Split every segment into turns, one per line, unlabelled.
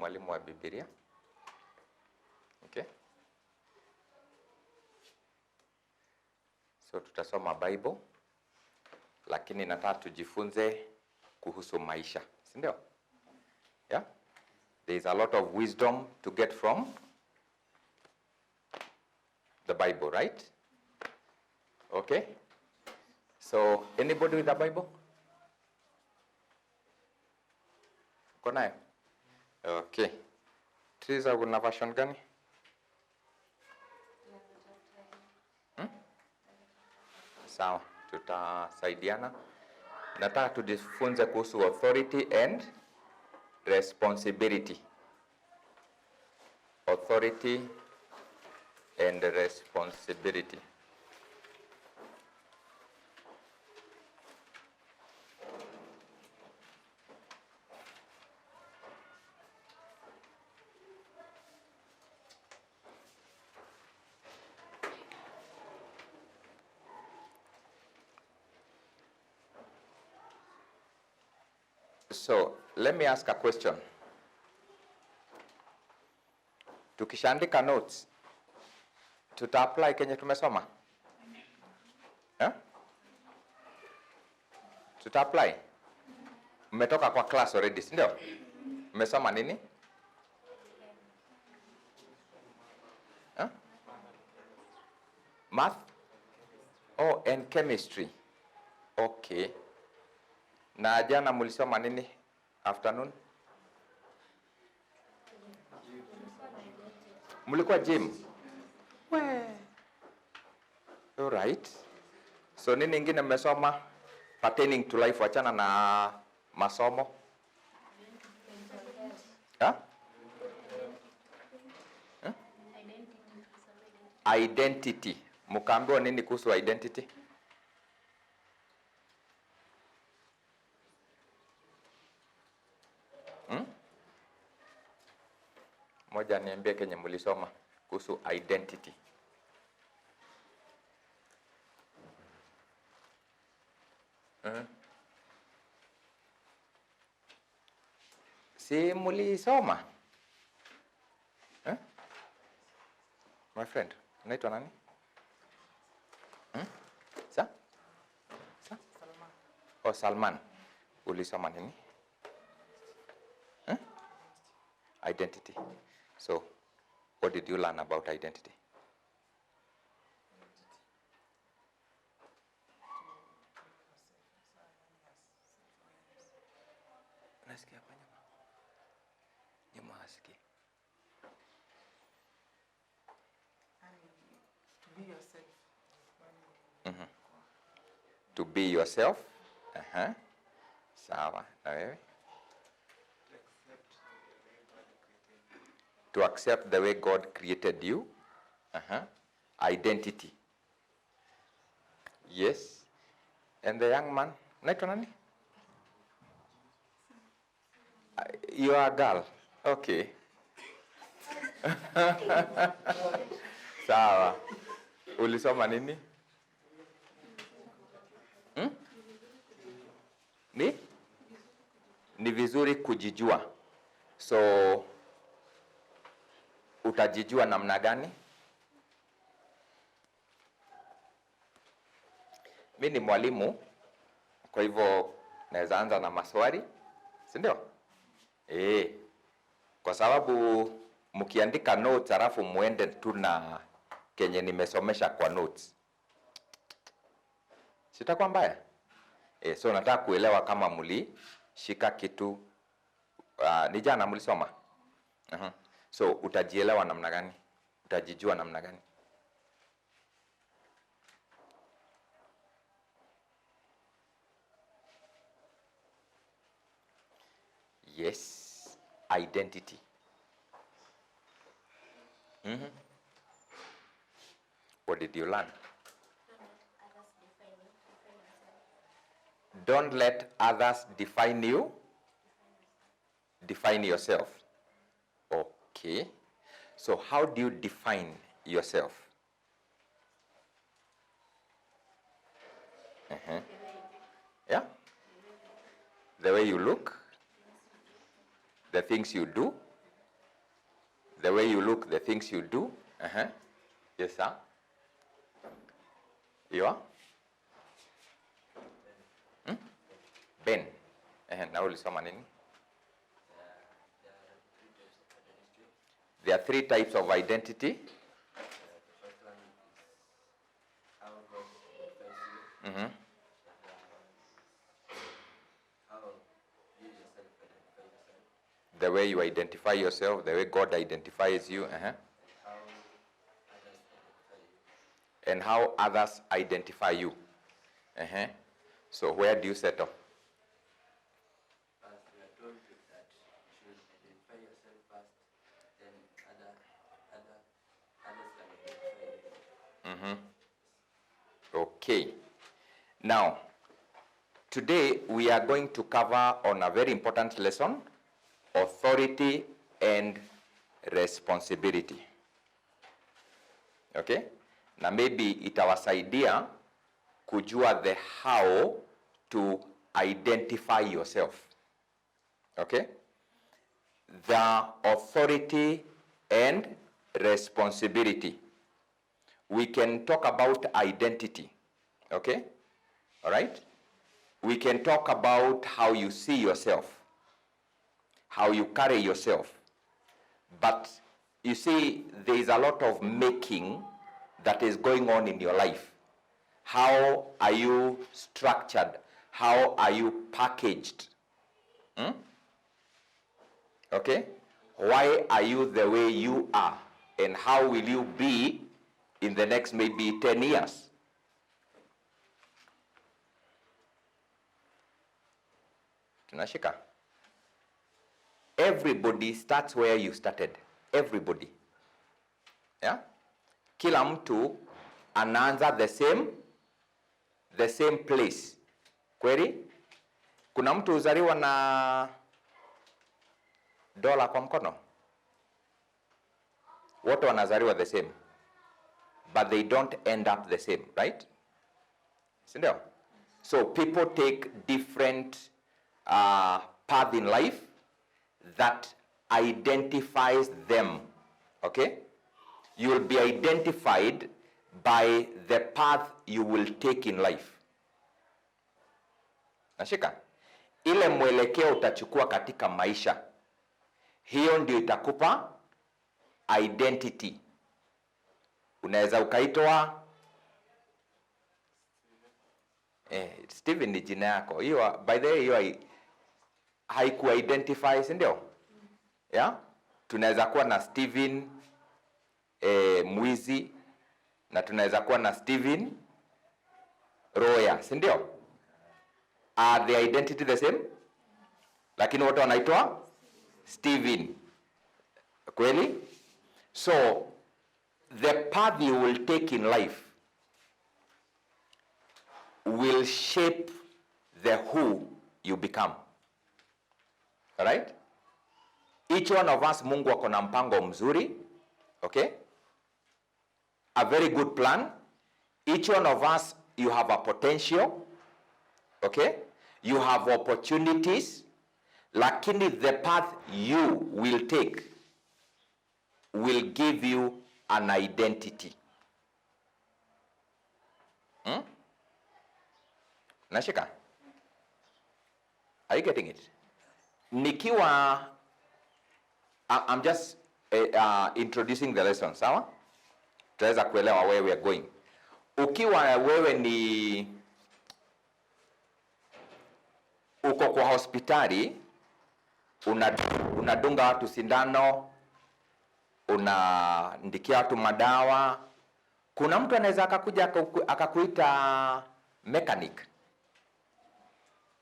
mwalimu wa Biblia. Okay? So tutasoma Bible, lakini nataka tujifunze kuhusu maisha, si ndio? Yeah? There is a lot of wisdom to get from the Bible, right? Okay? So, anybody with a Bible? Uko nayo? Okay. Triza, una version gani? Sawa, tutasaidiana. Nataka tujifunze kuhusu authority and responsibility. Authority and responsibility. So, let me ask a question. Tukishaandika notes, tuta-apply kenye tumesoma? Eh? Tuta-apply? Mmetoka kwa class already, si ndio? Mmesoma nini? Eh? Math? Oh, and chemistry. Okay. Na jana mulisoma nini afternoon? Mulikuwa gym? All right. So nini ingine mmesoma pertaining to life, wachana na masomo? Huh? Huh? Identity. Mkaambiwa nini kuhusu identity? Moja niambie kenye mulisoma kuhusu identity. Si mulisoma? My friend, unaitwa nani? Sa? Salman. Oh, Salman. Ulisoma nini? Identity. So, what did you learn about identity? Nasikia hapa nyuma. Nyuma hasikia.
To be yourself.
To be yourself. Sawa. Na wewe? To accept the way God created you. Identity. Yes. And the young man, unaitwa nani? You are a girl. Okay. Sawa. Ulisoma nini? Ni vizuri kujijua. So, utajijua namna gani? Mimi ni mwalimu, kwa hivyo naweza anza na maswali, si ndio? Kwa sababu mkiandika notes alafu muende tu na kenye nimesomesha kwa notes, sitakuwa mbaya. So nataka kuelewa kama mlishika kitu ni jana mlisoma. So utajielewa namna gani? Utajijua namna gani? Yes, identity. What did you learn? Don't let others define you. Define yourself. Okay. So how do you define yourself? Yeah? The way you look, the things you do, The way you look, the things you do. Yes, sir. You are? Ben. Na ulisoma nini? There are 3 types of identity. The way you identify yourself, the way God identifies you. And how others identify you. So where do you settle? Okay. Now, today we are going to cover on a very important lesson, authority and responsibility. Okay? Na maybe itawasaidia kujua the how to identify yourself. Okay? The authority and responsibility. We can talk about identity. Okay? All right? We can talk about how you see yourself, how you carry yourself. But you see, there is a lot of making that is going on in your life. How are you structured? How are you packaged? Okay? Why are you the way you are? And how will you be in the next maybe 10 years? Tunashika. Everybody starts where you started. Everybody. Yeah? Kila mtu anaanza the same place. Kweli? Kuna mtu uzaliwa na dola kwa mkono. Wote wanazaliwa the same. But they don't end up the same, right? Sindio? So people take different path in life that identifies them. Okay? You will be identified by the path you will take in life. Nashika? Ile mwelekeo utachukua katika maisha, hiyo ndio itakupa identity. Unaweza ukaitwa Steven ni jina yako. Hiyo by the way hiyo haiku identify, si ndio? Yeah? Tunaweza kuwa na Steven mwizi na tunaweza kuwa na Steven Roya, si ndio? Are the identity the same? Lakini wote wanaitwa Steven. Kweli? So the path you will take in life will shape the who you become. Alright? Each one of us, Mungu ako na mpango mzuri. Okay? A very good plan. Each one of us, you have a potential. Okay? You have opportunities. Lakini the path you will take will give you an identity. Nashika? Are you getting it? Nikiwa, I'm just introducing the lesson, sawa? Tutaweza kuelewa where we are going. Ukiwa wewe ni uko kwa hospitali, unadunga watu sindano, unaandikia watu madawa, kuna mtu anaweza akakuja akakuita mechanic.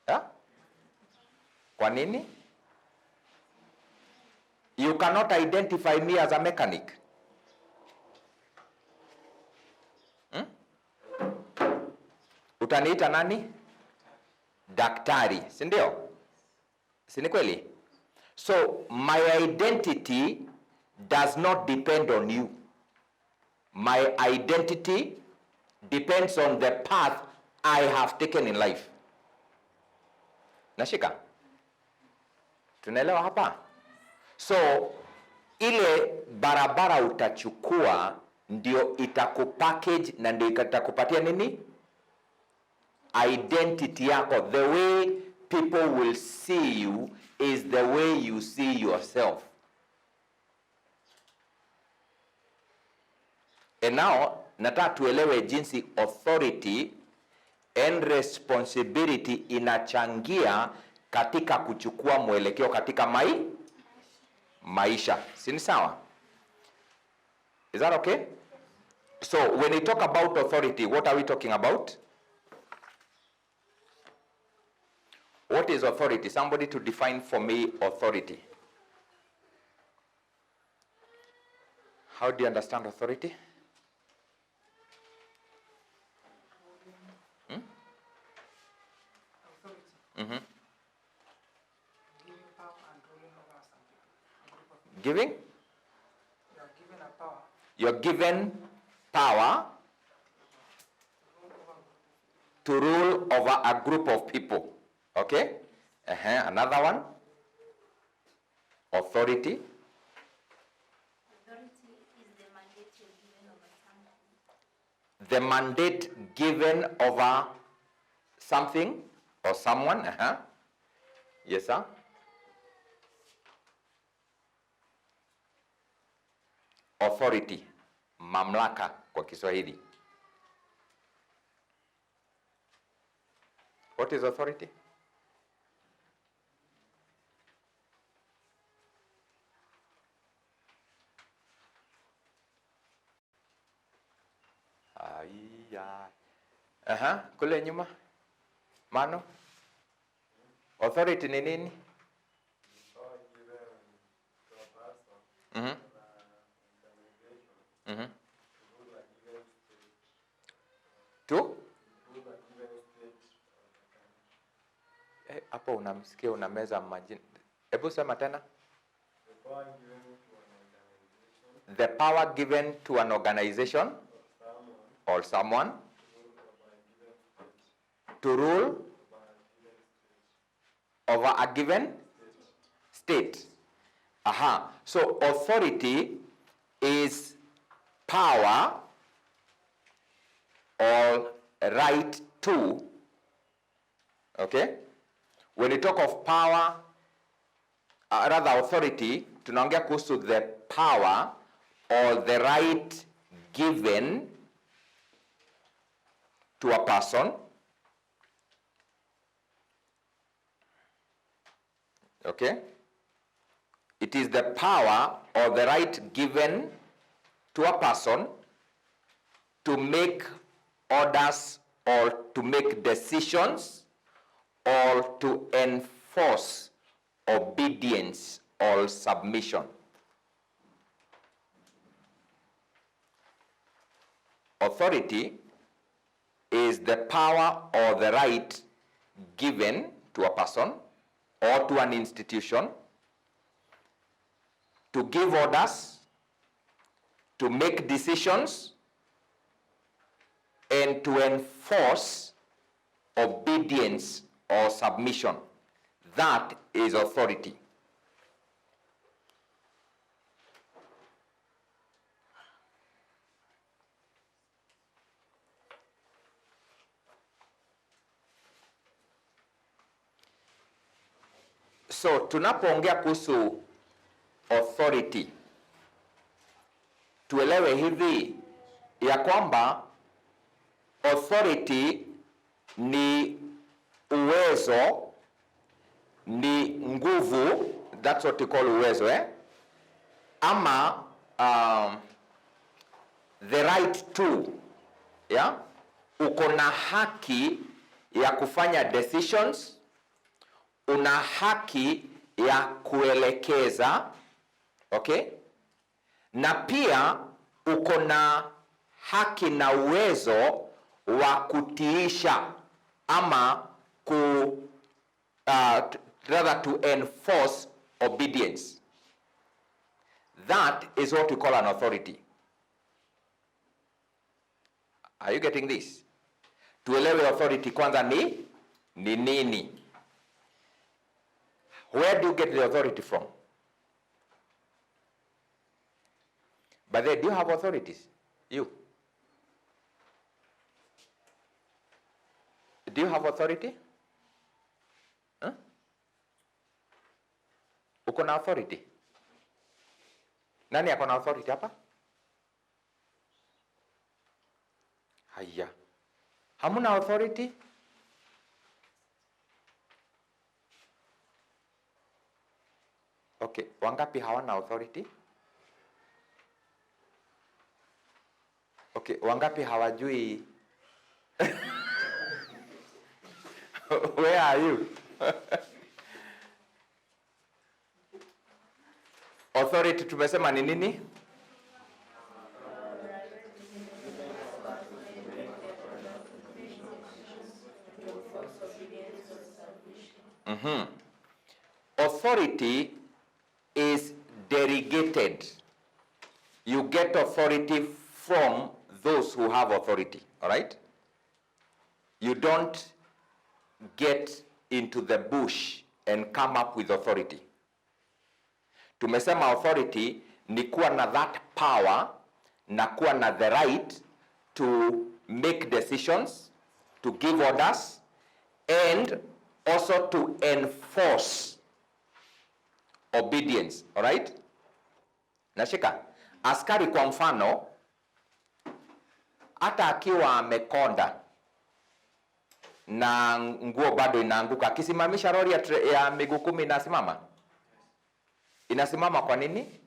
Yeah? Kwa nini? You cannot identify me as a mechanic. Utaniita nani? Daktari, si ndio? Si ni kweli? So my identity does not depend on you. My identity depends on the path I have taken in life. Nashika? Tunaelewa hapa? So ile barabara utachukua ndio itakupackage na ndio itakupatia nini? Identity yako. The way people will see you is the way you see yourself. And now nataka tuelewe jinsi authority and responsibility inachangia katika kuchukua mwelekeo katika maisha. Si ni sawa? Is that okay? So when we talk about authority, what are we talking about? What is authority? Somebody to define for me authority. How do you understand authority? Mm-hmm. Giving? You're given power to rule over a group of people. Okay? Another one. Authority.
Authority is the mandate you're given over something.
The mandate given over something or someone. Yes, sir. Authority, mamlaka kwa Kiswahili. What is authority? Kule nyuma. Mano? Authority ni nini? Tu? Hapo unamsikia unameza majini. Hebu sema tena. The power given to an organization or someone to rule over a given state. So authority is power or right to. Okay? When you talk of power, rather authority, tunaongea kuhusu the power or the right given to a person. Okay? It is the power or the right given to a person to make orders or to make decisions or to enforce obedience or submission. Authority is the power or the right given to a person or to an institution to give orders, to make decisions, and to enforce obedience or submission. That is authority. So tunapoongea kuhusu authority, tuelewe hivi ya kwamba authority ni uwezo, ni nguvu, that's what we call uwezo, ama the right to, yeah? Uko na haki ya kufanya decisions, una haki ya kuelekeza, okay? Na pia uko na haki na uwezo wa kutiisha ama rather to enforce obedience. That is what we call an authority. Are you getting this? Tuelewe authority kwanza ni nini? Where do you get the authority from? But then, do you have authorities? You. Do you have authority? Huh? Uko na authority? Nani ako na authority hapa? Haya. Hamuna authority? Okay, wangapi hawana authority? Okay, wangapi hawajui? Where are you? Authority tumesema ni nini? Authority is delegated. You get authority from those who have authority, all right? You don't get into the bush and come up with authority. Tumesema authority ni kuwa na that power na kuwa na the right to make decisions, to give orders, and also to enforce obedience, all right? Nashika, askari kwa mfano, hata akiwa amekonda na nguo bado inaanguka, akisimamisha lori ya miguu 10 inasimama? Inasimama kwa nini?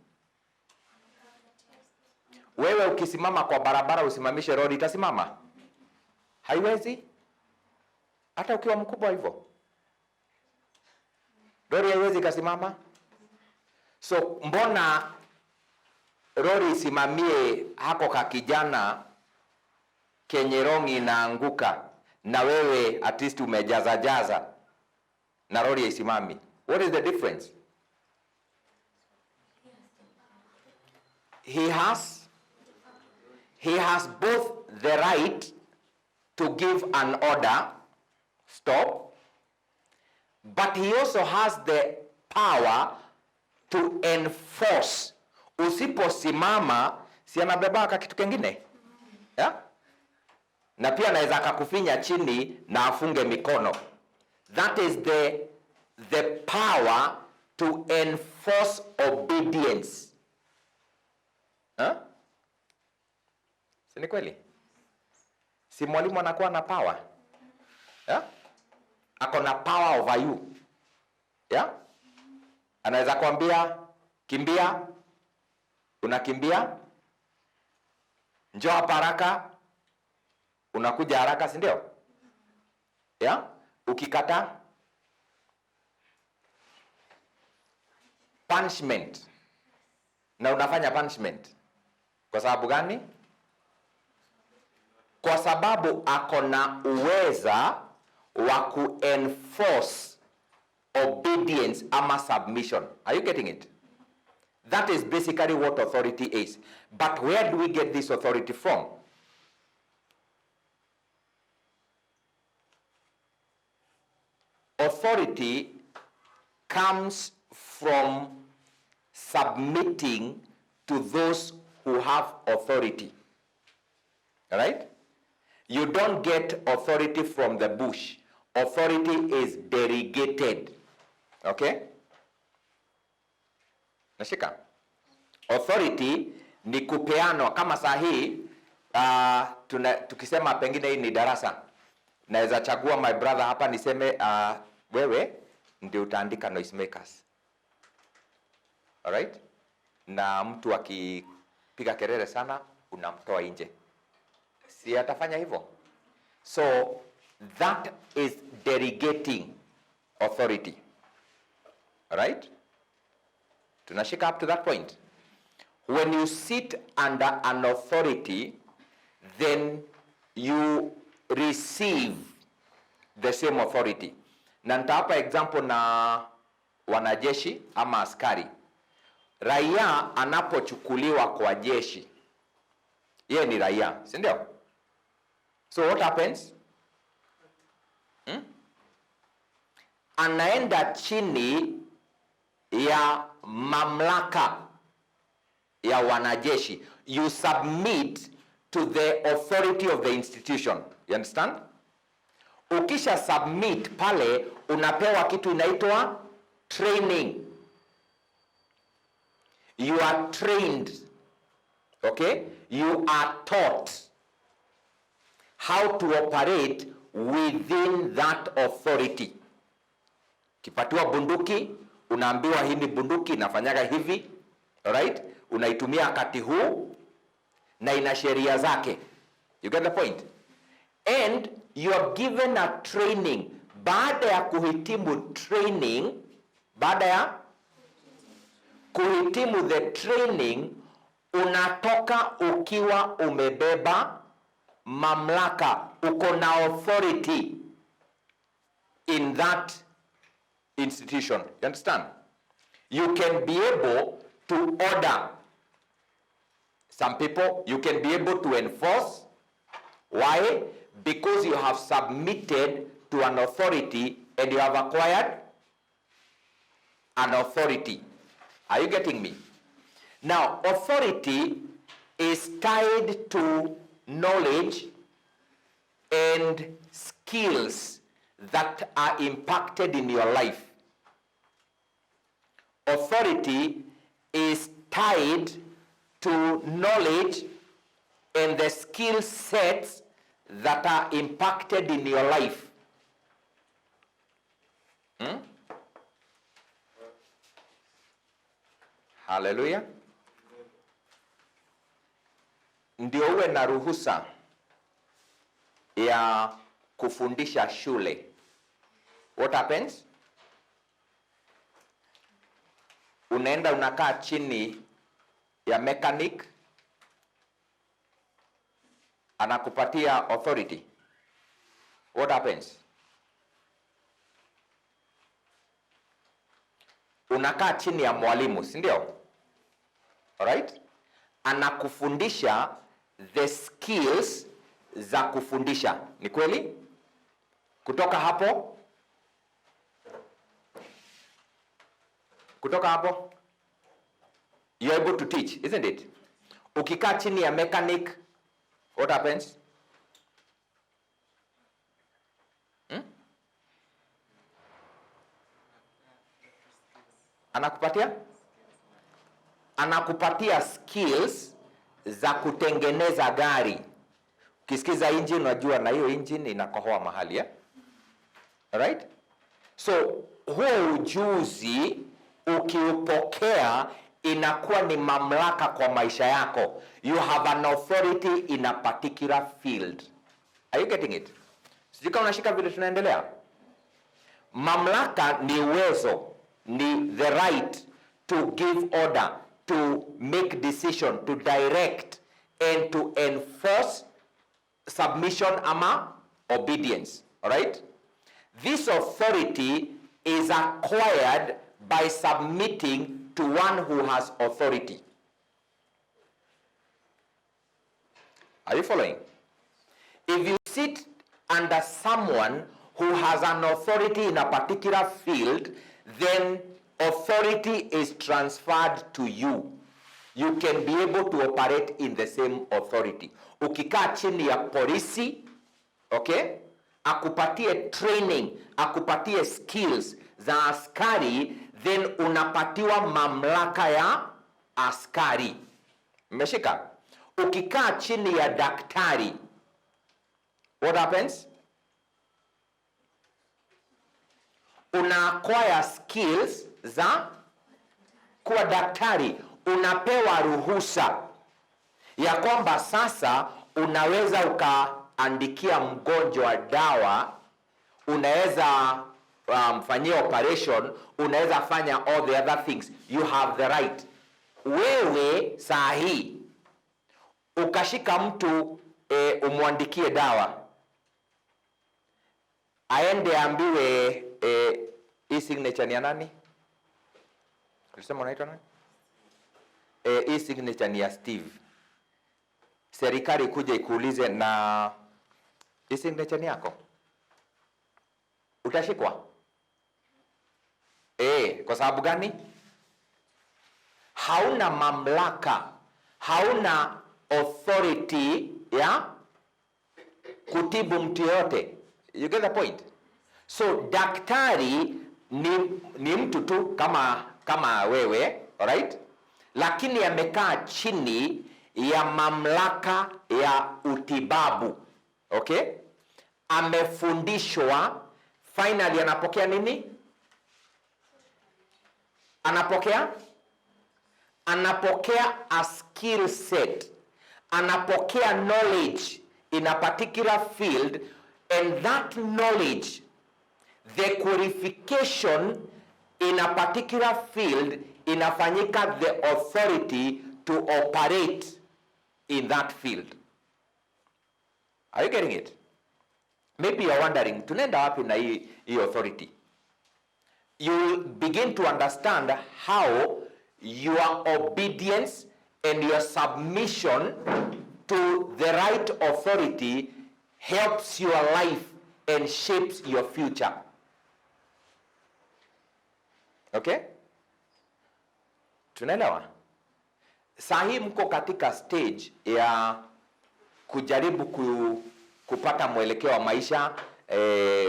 Wewe ukisimama kwa barabara usimamishe lori, itasimama? Haiwezi. Hata ukiwa mkubwa hivyo, lori haiwezi kasimama. So mbona lori isimamie hako ka kijana kenye rongi inaanguka na wewe at least umejaza na lori isimami? What is the difference? He has both the right to give an order, stop, but he also has the power to enforce. Usiposimama, si anabeba kitu kingine? Yeah? Na pia anaweza akakufinya chini na afunge mikono. That is the power to enforce obedience. Huh? Si ni kweli? Si mwalimu anakuwa na power? Yeah? Ako na power over you. Yeah? Anaweza kuambia kimbia, unakimbia. Njoo hapa haraka, unakuja haraka, si ndio? Yeah? Ukikata, punishment, na unafanya punishment. Kwa sababu gani? Kwa sababu ako na uweza wa ku-enforce obedience ama submission. Are you getting it? That is basically what authority is. But where do we get this authority from? Authority comes from submitting to those who have authority. All right? You don't get authority from the bush. Authority is delegated. Okay? Nashika? Authority ni kupeano. Kama sahi, tukisema pengine hii ni darasa, naweza chagua my brother hapa niseme, wewe ndio utaandika noisemakers. Alright? Na mtu akipiga kelele sana, unamtoa nje. Si atafanya hivyo? So, that is delegating authority. Alright? Tunashika up to that point. When you sit under an authority, then you receive the same authority. Na nitawapa example na wanajeshi ama askari. Raia anapochukuliwa kwa jeshi, yeye ni raia, si ndio? So what happens? Anaenda chini ya mamlaka ya wanajeshi. You submit to the authority of the institution. You understand? Ukisha submit pale unapewa kitu inaitwa training. You are trained. Okay? You are taught how to operate within that authority. Kipatiwa bunduki, unaambiwa hii ni bunduki inafanyaga hivi. Alright? Unaitumia wakati huu na ina sheria zake. You get the point? And you are given a training. Baada ya kuhitimu training, baada ya kuhitimu the training, unatoka ukiwa umebeba mamlaka, uko na authority in that institution. You understand? You can be able to order some people, you can be able to enforce. Why? Because you have submitted to an authority and you have acquired an authority. Are you getting me? Now, authority is tied to knowledge and skills that are impacted in your life. Authority is tied to knowledge and the skill sets that are impacted in your life. Hallelujah. Ndio uwe na ruhusa ya kufundisha shule. What happens? Unaenda unakaa chini ya mechanic, anakupatia authority. What happens? Unakaa chini ya mwalimu, si ndio? Alright? Anakufundisha the skills za kufundisha. Ni kweli? Kutoka hapo you're able to teach, isn't it? Ukikaa chini ya mechanic, what happens? Anakupatia skills za kutengeneza gari. Ukisikiza engine unajua na hiyo engine inakohoa mahali, ya? Alright? So, huo ujuzi ukiupokea inakuwa ni mamlaka kwa maisha yako. You have an authority in a particular field. Are you getting it? Sijui kama unashika vile tunaendelea. Mamlaka ni uwezo, ni the right to give order, to make decision, to direct and to enforce submission ama obedience. Alright? This authority is acquired by submitting to one who has authority. Are you following? If you sit under someone who has an authority in a particular field, then authority is transferred to you. You can be able to operate in the same authority. Ukikaa chini ya polisi, okay? Akupatie training, akupatie skills za askari, then unapatiwa mamlaka ya askari. Mmeshika? Ukikaa chini ya daktari, what happens? Una acquire skills za kuwa daktari. Unapewa ruhusa ya kwamba sasa unaweza ukaandikia mgonjwa dawa, unaweza mfanyia operation, unaweza fanya all the other things. You have the right. Wewe saa hii ukashika mtu umwandikie dawa, aende ambiwe hii signature ni ya nani? Ulisema unaitwa nani? Hii signature ni ya Steve. Serikali kuja ikuulize na hii signature ni yako, utashikwa? Kwa sababu gani?
hauna mamlaka, hauna authority ya kutibu mtu yoyote. You get the point? So daktari ni mtu tu kama wewe, alright? Lakini amekaa chini ya mamlaka ya utibabu. Okay? Amefundishwa, finally anapokea nini? Anapokea a skill set. Anapokea knowledge in a particular field, and that knowledge, the qualification in a particular field, inafanyika the authority to operate in that field. Are you getting it? Maybe you're wondering, tunaenda wapi na hii authority? You begin to understand how your obedience and your submission to the right authority helps your life and shapes your future. Okay? Tunaelewa? Sahi mko katika stage ya kujaribu kupata mwelekeo wa maisha,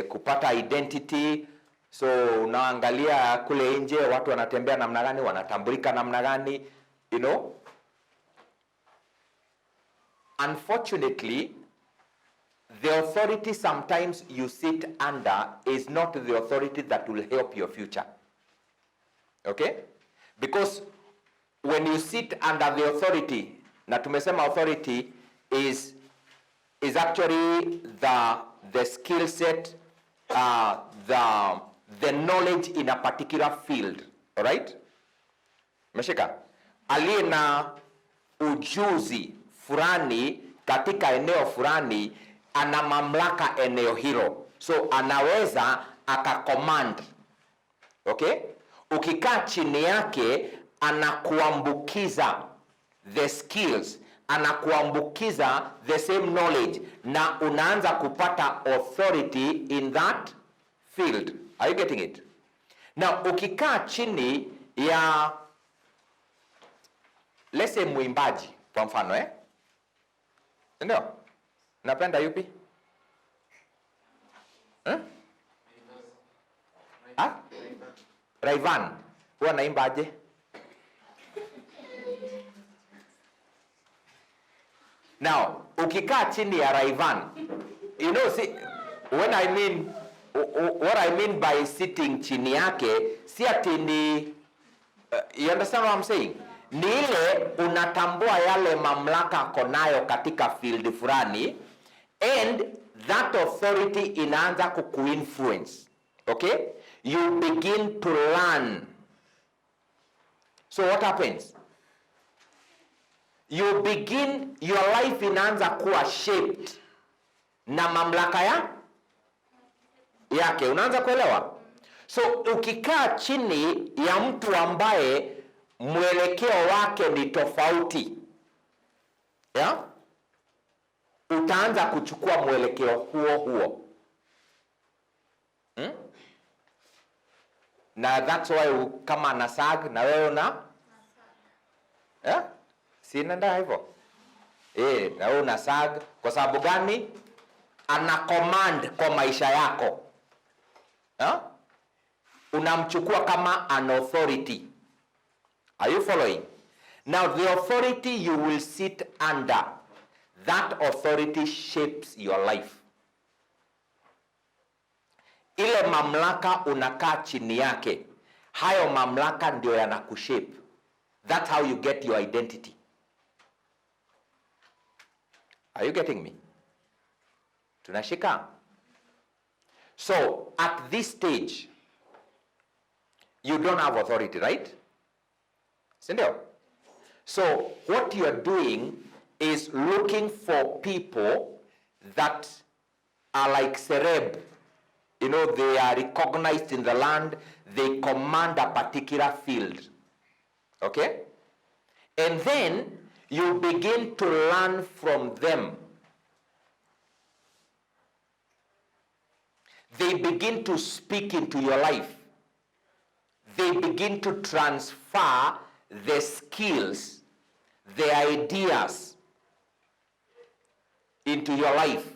kupata identity. So unaangalia kule nje watu wanatembea namna gani, wanatambulika namna gani, you know? Unfortunately, the authority sometimes you sit under is not the authority that will help your future. Okay? Because when you sit under the authority, na tumesema authority is actually the skill set, the knowledge in a particular field. All right? Meshika, aliye na ujuzi fulani katika eneo fulani ana mamlaka eneo hilo. So anaweza akacommand. Okay? Ukikaa chini yake anakuambukiza the skills, anakuambukiza the same knowledge, na unaanza kupata authority in that field. Are you getting it? Now ukikaa chini ya, let's say mwimbaji kwa mfano, ndio? Napenda yupi? Rayvan. Huwa naimbaje? Now, ukikaa chini ya Rayvan, you know, see, what I mean by sitting chini yake, si ati ni, you understand what I'm saying? Ni ile unatambua yale mamlaka konayo katika field fulani, and that authority inaanza kukuinfluence. Okay? You begin to learn. So what happens? Your life inaanza kuwa shaped na mamlaka yake. Unaanza kuelewa? So ukikaa chini ya mtu ambaye mwelekeo wake ni tofauti, utaanza kuchukua mwelekeo huo. Na that's why kama nasag na wewe si nenda hivyo. Na wewe unasag kwa sababu gani? Ana command kwa maisha yako. Unamchukua kama an authority. Are you following? Now the authority you will sit under, that authority shapes your life. Ile mamlaka unakaa chini yake, hayo mamlaka ndio yanakushape. That's how you get your identity. Are you getting me? Tunashika? So at this stage, you don't have authority, right? Sindio? So what you are doing is looking for people that are like celeb. You know, they are recognized in the land, they command a particular field. Okay? And then you begin to learn from them. They begin to speak into your life. They begin to transfer the skills, the ideas into your life,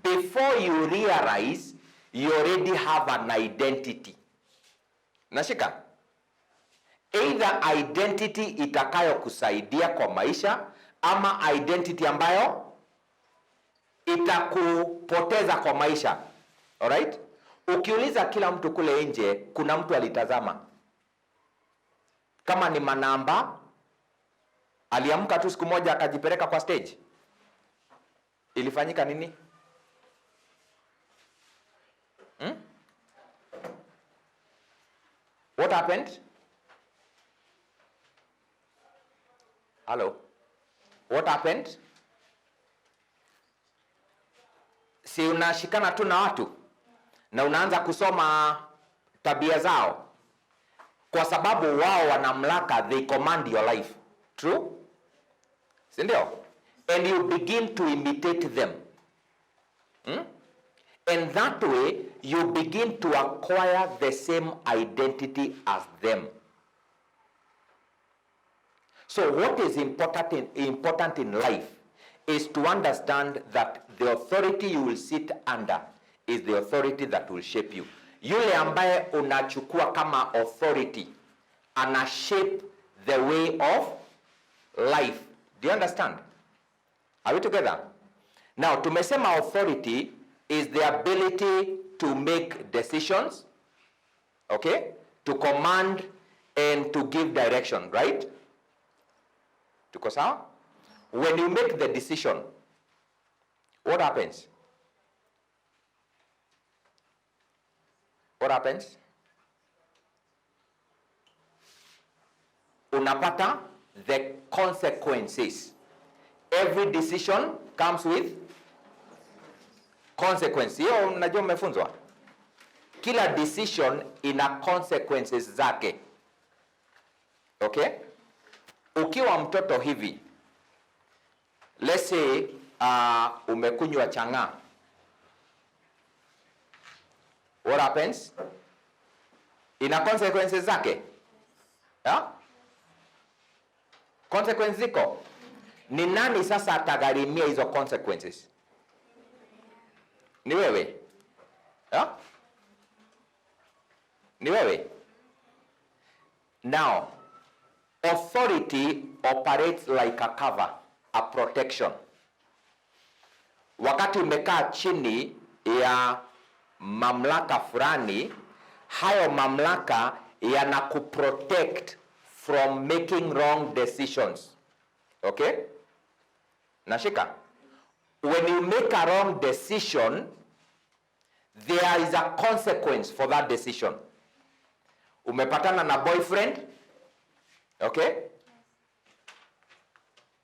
before you realize you already have an identity. Nashika? Either identity itakayo kusaidia kwa maisha ama identity ambayo itakupoteza kwa maisha. Alright? Ukiuliza kila mtu kule nje, kuna mtu alitazama. Kama ni Manamba, aliamka tu siku moja akajipeleka kwa stage. Ilifanyika nini? What happened? Hello? What happened? Si unashikana tu na watu na unaanza kusoma tabia zao, kwa sababu wao wana mamlaka, they command your life. True? Si ndio? And you begin to imitate them. And that way you begin to acquire the same identity as them. So what is important in life is to understand that the authority you will sit under is the authority that will shape you. Yule ambaye unachukua kama authority ana shape the way of life. Do you understand? Are we together? Now, tumesema authority is the ability to make decisions, okay? To command and to give direction, right? Tuko sawa? When you make the decision, what happens? What happens? Unapata the consequences. Every decision comes with consequence. Hiyo mnajua mmefunzwa. Kila decision ina consequences zake. Okay? Ukiwa mtoto hivi, let's say umekunywa chang'aa. What happens? Ina consequences zake. Yeah? Consequences ziko. Ni nani sasa atagharimia hizo consequences? Ni wewe. Yeah? Ni wewe. Now, authority operates like a cover, a protection. Wakati umekaa chini ya mamlaka fulani, hayo mamlaka yanakuprotect from making wrong decisions. Okay? Nashika? When you make a wrong decision, there is a consequence for that decision. Umepatana na boyfriend? Okay?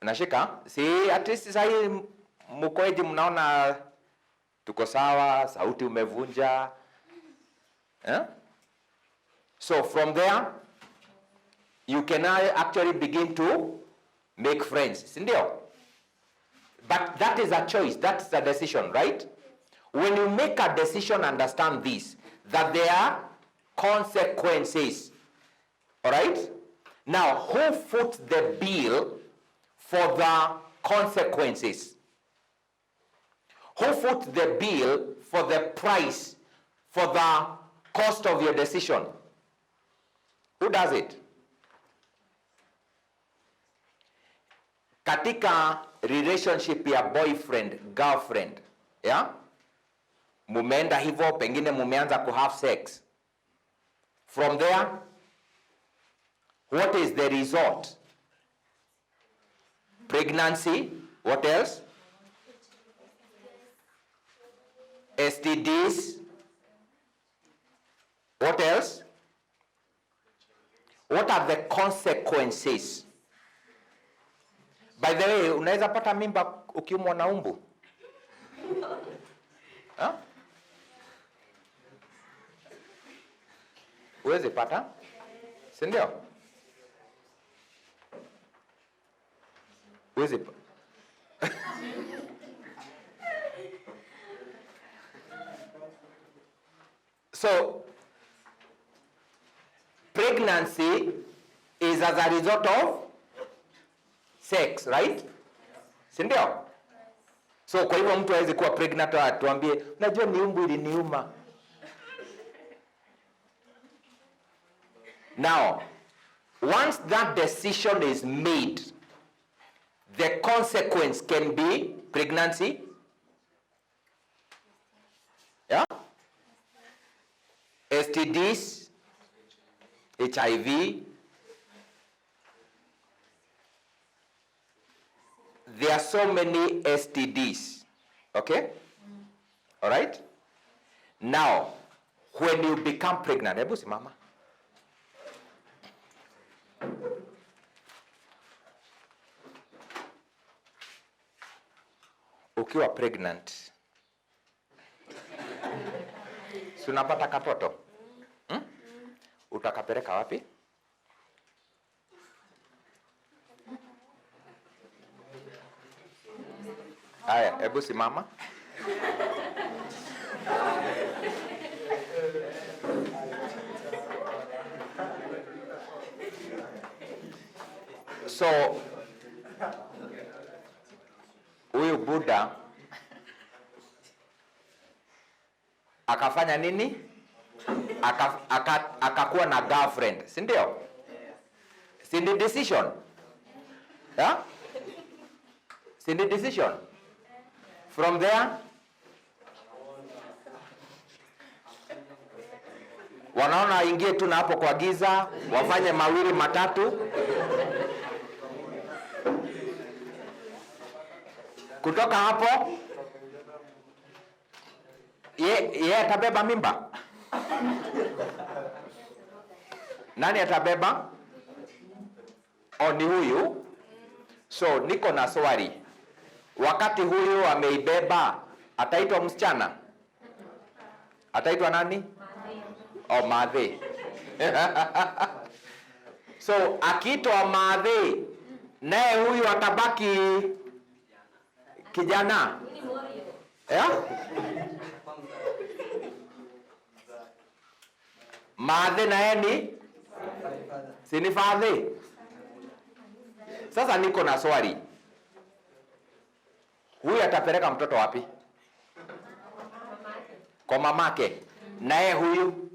Nashika? Si at least sahi mkoeji mnaona tuko sawa, sauti umevunja. Yeah? So from there, you can actually begin to make friends. Sindio? But that is a choice. That's a decision, right? When you make a decision, understand this, that there are consequences. All right? Now, who foots the bill for the consequences? Who foots the bill for the price, for the cost of your decision? Who does it? Katika relationship ya boyfriend, girlfriend, yeah? Mumeenda hivyo, pengine mumeanza ku have sex. From there, what is the result? Pregnancy, what else? STDs. What else? What are the consequences? By the way, unaweza pata mimba ukiumwa na umbu? Huh? Uweze pata? Si ndio? Uweze So, pregnancy is as a result of sex, right? Si ndio? So kwa hivyo mtu hawezi kuwa pregnant atuambie, najua ni umbu iliniuma. Now, once that decision is made, the consequence can be pregnancy. Yeah? STDs, HIV. There are so many STDs. Okay? All right? Now, when you become pregnant, hebu simama. Ukiwa pregnant, si unapata katoto? Utakapeleka wapi? Aya, hebu simama. So huyu Buddha akafanya nini? Akakuwa na girlfriend, si ndio? Si ni decision? Yeah? Si ni decision? From there, wanaona ingie tu na hapo kwa giza, wafanye mawili matatu. Kutoka hapo, ye atabeba mimba. Nani atabeba? Ni huyu. So niko na swali. Wakati huyu ameibeba, ataitwa msichana? Ataitwa nani? Mathe. So akiitwa Mathe, naye huyu atabaki kijana. Yeah? Mathe naye ni sini fathe. Sasa niko na swali. Huyu atapeleka mtoto wapi? Kwa mamake. Naye huyu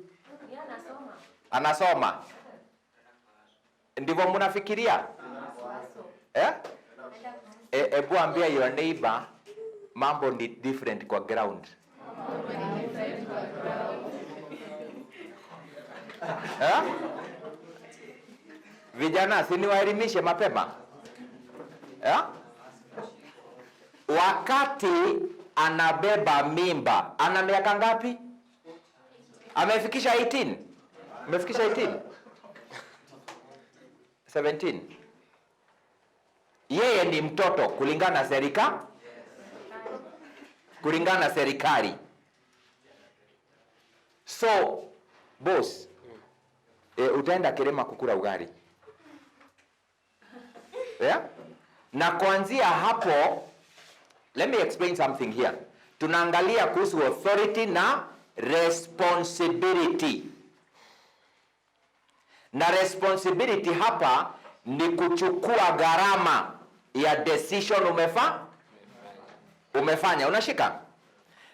anasoma. Ndivyo mnafikiria? Ebu ambia your neighbor mambo ni different kwa ground. Vijana, si niwaelimishe mapema. Wakati anabeba mimba, ana miaka ngapi? Amefikisha 18? Amefikisha 18? 17? Yeye ni mtoto kulingana na serikali. Kulingana na serikali. So, boss, utaenda Kirema kukula ugali. Yeah? Na kuanzia hapo, let me explain something here. Tunaangalia kuhusu authority na responsibility. Na responsibility hapa ni kuchukua gharama ya decision umefanya. Unashika?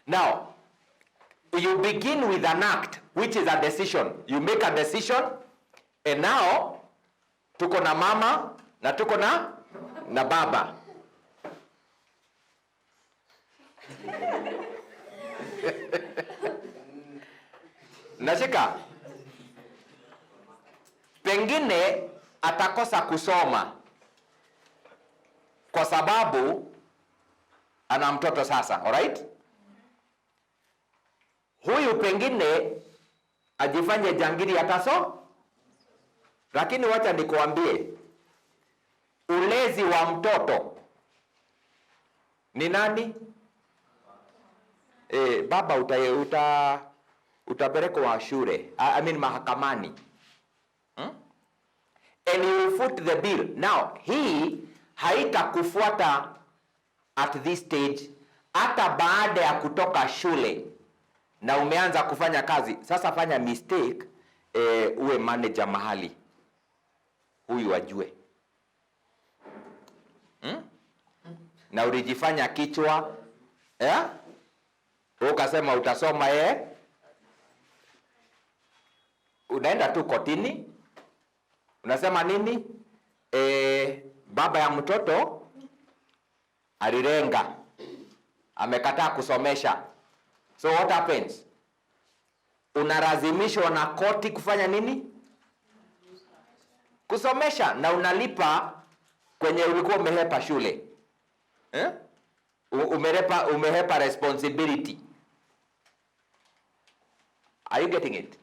Now, you begin with an act which is a decision. You make a decision and now tuko na mama na tuko na baba. Nashika? Pengine atakosa kusoma kwa sababu ana mtoto sasa, alright? Huyu pengine ajifanye jangili lakini wacha nikuambie, ulezi wa mtoto ni nani? Baba utapelekwa shule, mahakamani. And you will foot the bill. Now, hii haitakufuata at this stage hata baada ya kutoka shule na umeanza kufanya kazi. Sasa fanya mistake, uwe manager mahali.
huyu ajue. Na ulijifanya kichwa, ukasema utasoma unaenda tu kotini, unasema nini? Baba ya mtoto alirenga, amekataa kusomesha. So what happens? Unalazimishwa na koti kufanya nini? Kusomesha, na unalipa kwenye ulikuwa umehepa shule. Umehepa responsibility. Are you getting it?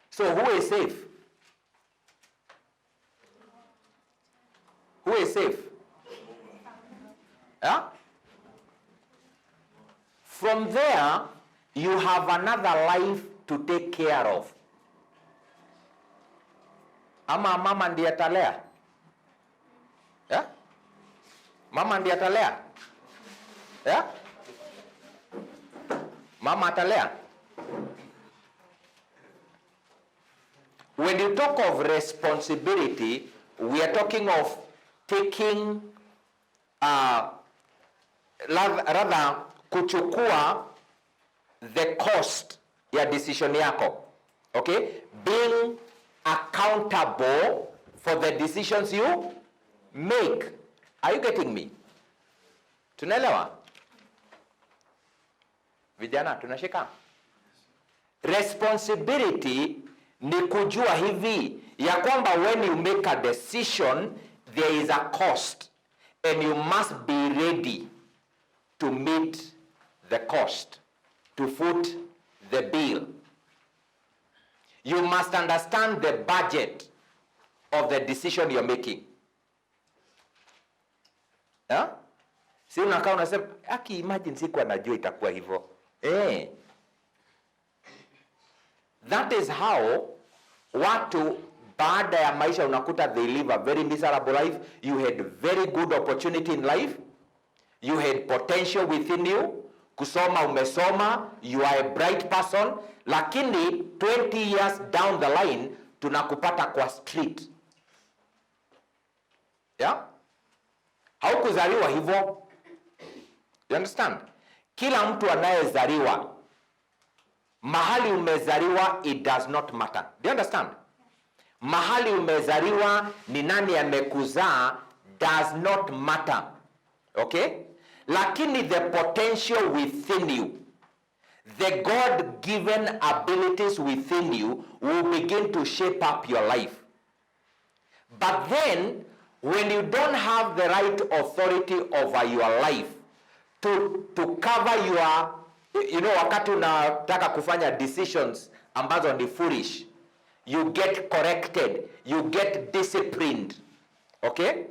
So who is safe? Who is safe? From there, you have another life to take care of. Ama mama ndiye atalea? Mama ndiye atalea? Mama atalea? When you talk of responsibility, we are talking of taking rather kuchukua the cost ya decision yako. Okay? Being accountable for the decisions you make. Are you getting me? Tunaelewa? Vijana, tunashika? Responsibility ni kujua hivi ya kwamba when you make a decision there is a cost and you must be ready to meet the cost, to foot the bill. You must understand the budget of the decision you're making. Si unakaa unasema, imagine siku anajua itakuwa hivyo. That is how watu baada ya maisha unakuta they live a very miserable life. You had very good opportunity in life. You had potential within you. Kusoma umesoma, you are a bright person, lakini 20 years down the line tunakupata kwa street. Haukuzaliwa hivyo. You understand? Kila mtu anayezaliwa, mahali umezaliwa, it does not matter. Do you understand? Mahali umezaliwa, ni nani amekuzaa, does not matter. Okay? Lakini the potential within you, the God-given abilities within you will begin to shape up your life. But then, when you don't have the right authority over your life to cover your, wakati unataka kufanya decisions ambazo ni foolish, you get corrected, you get disciplined. Okay?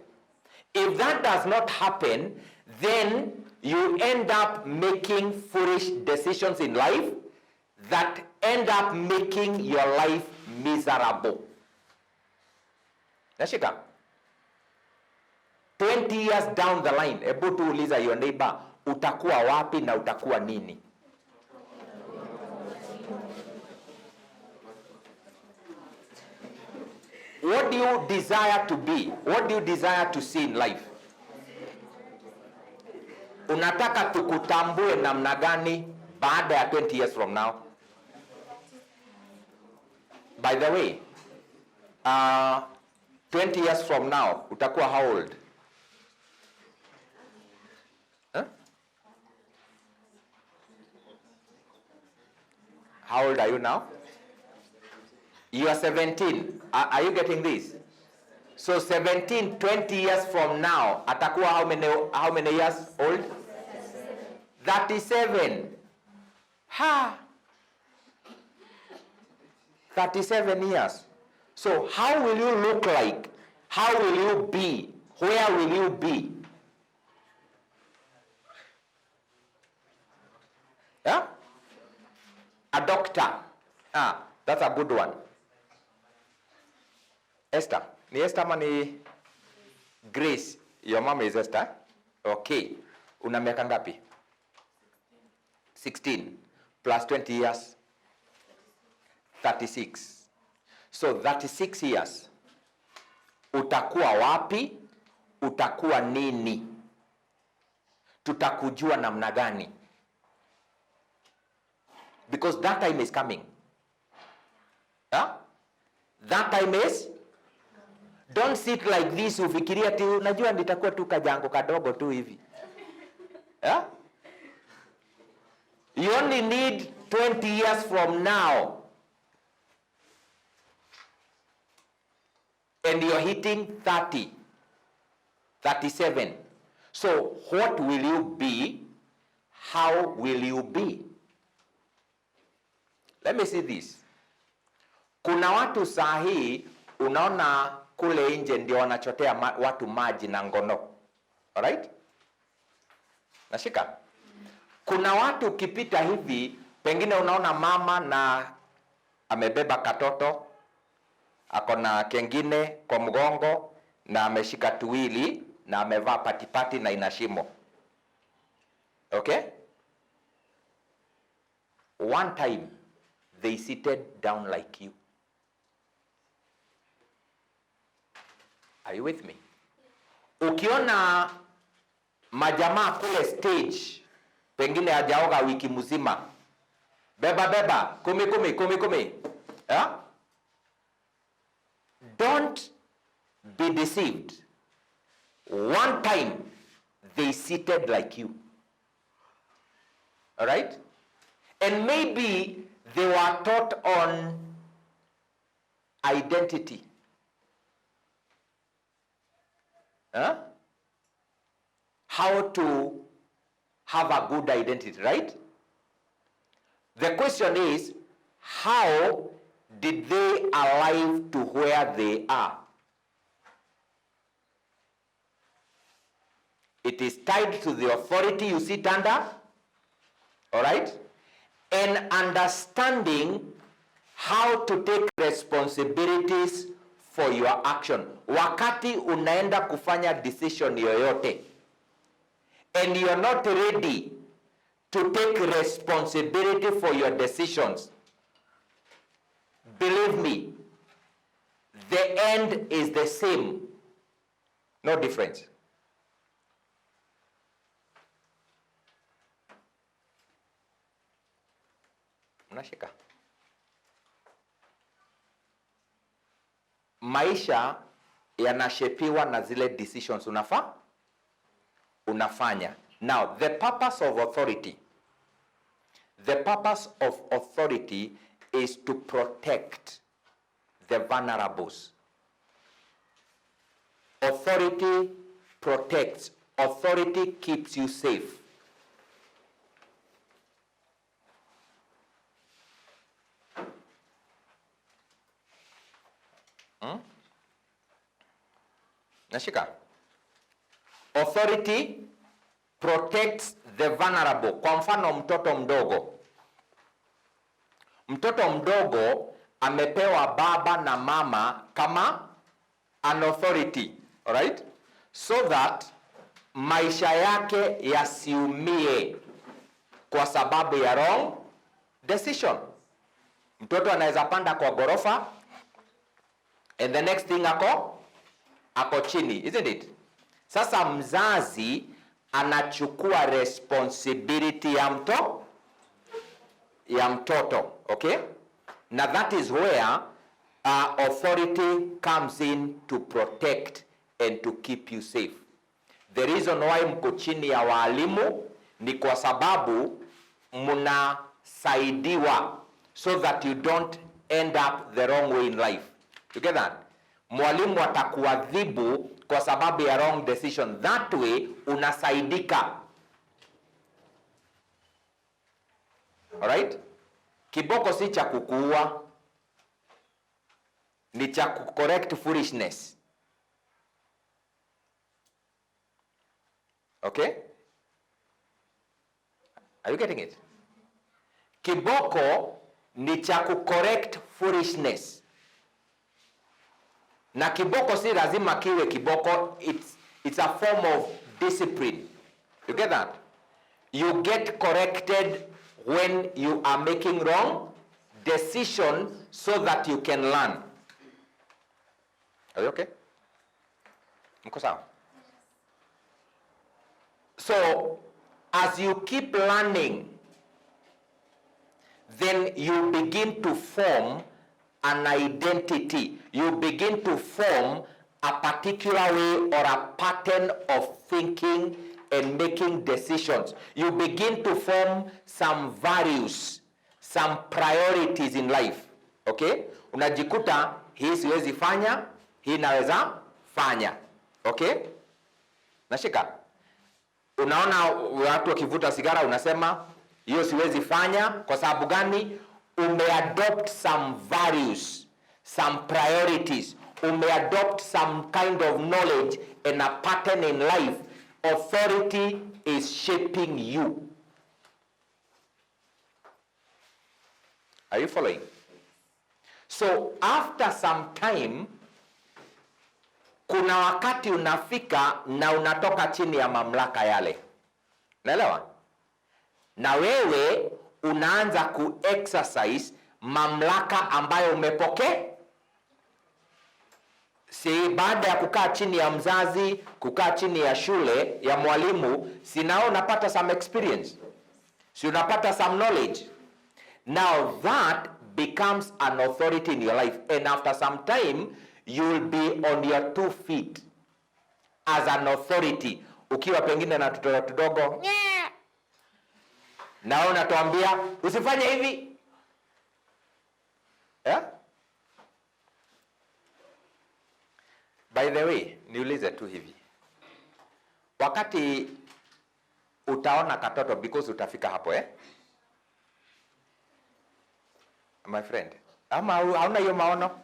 If that does not happen, then you end up making foolish decisions in life that end up making your life miserable. Nashika? 20 years down the line, hebu tuuliza your neighbor, utakuwa wapi na utakuwa nini? What do you desire to be? What do you desire to see in life? Unataka tukutambue namna gani baada ya 20 years from now? By the way, 20 years from now, utakuwa how old? How old are you now? You are 17. Are you getting this? So 17, 20 years from now, atakuwa how many years old? 37. 37 years. So how will you look like? How will you be? Where will you be? A doctor. That's a good one. Esther. Ni Esther ama ni Grace? Your mom is Esther? Okay. Una miaka ngapi? 16. Plus 20 years? 36. So 36 years.
utakuwa wapi, utakuwa nini, tutakujua namna gani? Because that time is coming. Yeah? That time is, don't sit like this ufikiria ati unajua nitakuwa tu kajango kadogo tu hivi. Yeah? You only need 20 years from now and you're hitting 30, 37. So what will you be? How will you be? Let me see this. Kuna watu sahi unaona kule nje ndio wanachotea watu maji na ngono. Alright? Nashika? Kuna watu ukipita hivi, pengine unaona mama na amebeba katoto, ako na kengine kwa mgongo na ameshika tuwili na amevaa patipati na ina shimo. Okay? One time they seated down like you. Are you with me? Ukiona majamaa kule stage, pengine hajaoga wiki mzima, beba kumi. Yeah? Don't be deceived. One time they seated like you. All right? And maybe they were taught on identity. Huh? How to have a good identity, right? The question is, how did they arrive to where they are? It is tied to the authority you sit under, all right? And understanding how to take responsibilities for your action. Wakati unaenda kufanya decision yoyote, and you're not ready to take responsibility for your decisions, believe me, the end is the same. No difference. Unashika? Maisha yanashepiwa na zile decisions unafanya. Now, the purpose of authority is to protect the vulnerables. Authority protects. Authority keeps you safe. Nashika? Authority protects the vulnerable. Kwa mfano mtoto mdogo. Mtoto mdogo amepewa baba na mama kama an authority, alright? So that maisha yake yasiumie kwa sababu ya wrong decision. Mtoto anaweza panda kwa gorofa and the next thing ako chini, isn't it? Sasa mzazi anachukua responsibility ya mtoto, okay? Now that is where authority comes in to protect and to keep you safe. The reason why mko chini ya walimu ni kwa sababu mnasaidiwa so that you don't end up the wrong way in life. You get that? Mwalimu atakuadhibu kwa sababu ya wrong decision. That way unasaidika. Alright? Kiboko si cha kukuua, ni cha correct foolishness. Okay? Are you getting it? Kiboko ni cha correct foolishness. Na kiboko si lazima kiwe kiboko, it's a form of discipline. You get that? You get corrected when you are making wrong decision so that you can learn. Are you okay?
Mko sawa?
So as you keep learning, then you begin to form an identity. You begin to form a particular way or a pattern of thinking and making decisions. You begin to form some values, some priorities in life. Okay? Unajikuta hii siwezi fanya, hii naweza fanya. Okay? Nashika? Unaona watu wakivuta sigara, unasema hiyo siwezi fanya. Kwa sababu gani? Umeadopt some values, some priorities, umeadopt some kind of knowledge and a pattern in life. Authority is shaping you. Are you following? So after some time, kuna wakati unafika na unatoka chini ya mamlaka yale. Naelewa? Na wewe unaanza ku-exercise mamlaka ambayo umepokea. Si baada ya kukaa chini ya mzazi, kukaa chini ya shule, ya mwalimu, si nao unapata some experience. Si unapata some knowledge. Now that becomes an authority in your life, and after some time you will be on your 2 feet as an authority. Ukiwa pengine na tutoto tudogo, na unatuambia usifanye hivi. Yeah? By the way, niulize tu hivi. Wakati utaona katoto, because utafika hapo my friend. Ama hauna hiyo maono?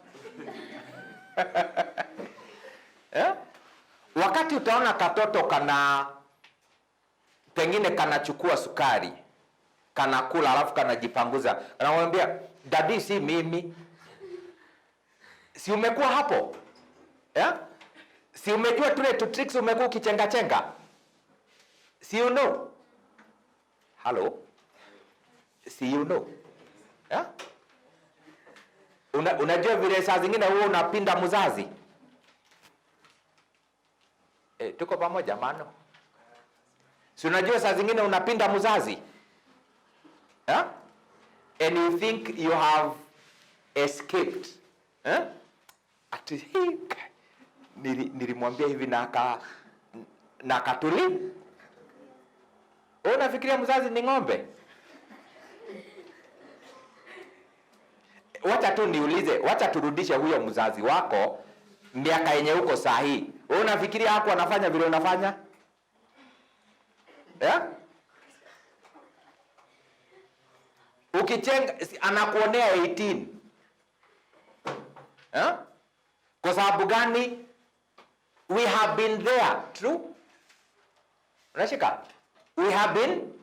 Yeah? Wakati utaona katoto pengine kanachukua sukari, kanakula alafu kanajipanguza, anamwambia daddy, si mimi. Si umekuwa hapo? Yeah? Si umejua tule tu tricks, umekuwa ukichenga chenga? Si you know? Hello? Si you know? Yeah? Unajua vile saa zingine huo unapinda mzazi? Tuko pamoja mano? Si unajua saa zingine unapinda mzazi? Yeah? And you think you have escaped. Yeah? Ati nilimwambia hivi na akatuli. Unafikiria mzazi ni ng'ombe? Wacha tu niulize, wacha turudishe huyo mzazi wako miaka yenye uko sahi. Unafikiria hapo anafanya vile unafanya? Yeah? Ukichenga anakuonea 18. Yeah? Kwa sababu gani? We have been there, true? Unashika? We have been.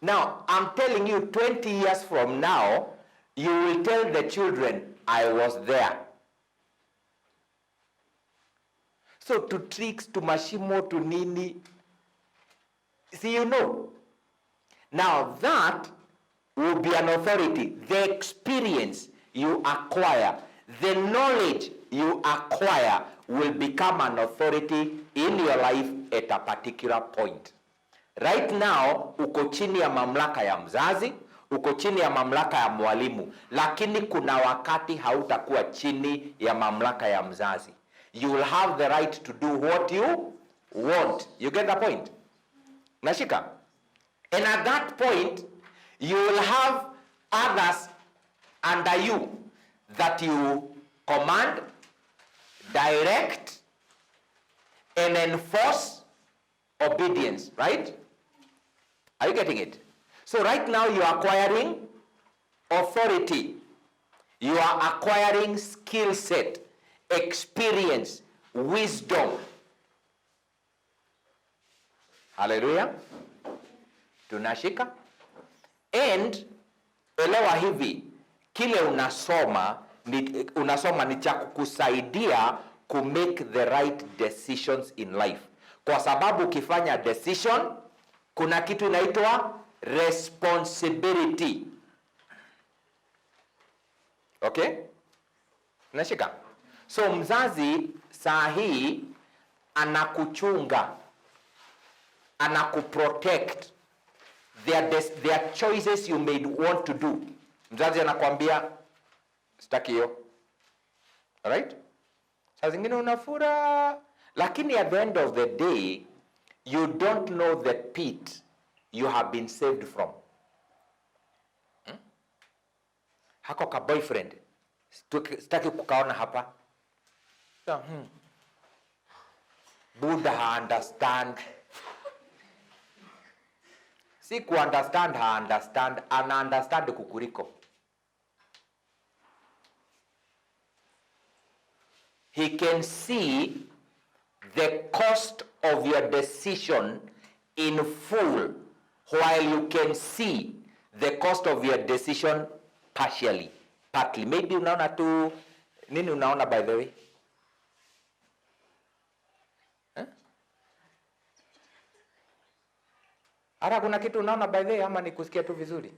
Now, I'm telling you 20 years from now, you will tell the children, I was there. So to tricks, to mashimo, to nini, see, you know. Now that will be an authority. The experience you acquire, the knowledge you acquire will become an authority in your life at a particular point. Right now, uko chini ya mamlaka ya mzazi, uko chini ya mamlaka ya mwalimu, lakini kuna wakati hautakuwa chini ya mamlaka ya mzazi. You will have the right to do what you want. You get the point? Nashika? And at that point, you will have others under you that you command, direct, and enforce obedience, right? Are you getting it? So right now you are acquiring authority. You are acquiring skill set, experience, wisdom. Hallelujah. Tunashika? And elewa hivi, kile unasoma ni cha kukusaidia to make the right decisions in life. Kwa sababu ukifanya decision, kuna kitu inaitwa responsibility. Okay? Nashika? So mzazi saa hii anakuchunga, anakuprotect. There are choices you may want to do. Mzazi anakuambia sitaki hiyo. Alright? Saa zingine unafura, lakini at the end of the day you don't know the pit you have been saved from. Hako ka boyfriend sitaki kukaona hapa. Buddha understand. Si ku understand understand, ana understand kukuriko. He can see the cost of your decision in full, while you can see the cost of your decision partially, partly. Maybe unaona tu nini, unaona by the way? Ara kuna kitu unaona by the way, ama ni kusikia tu vizuri?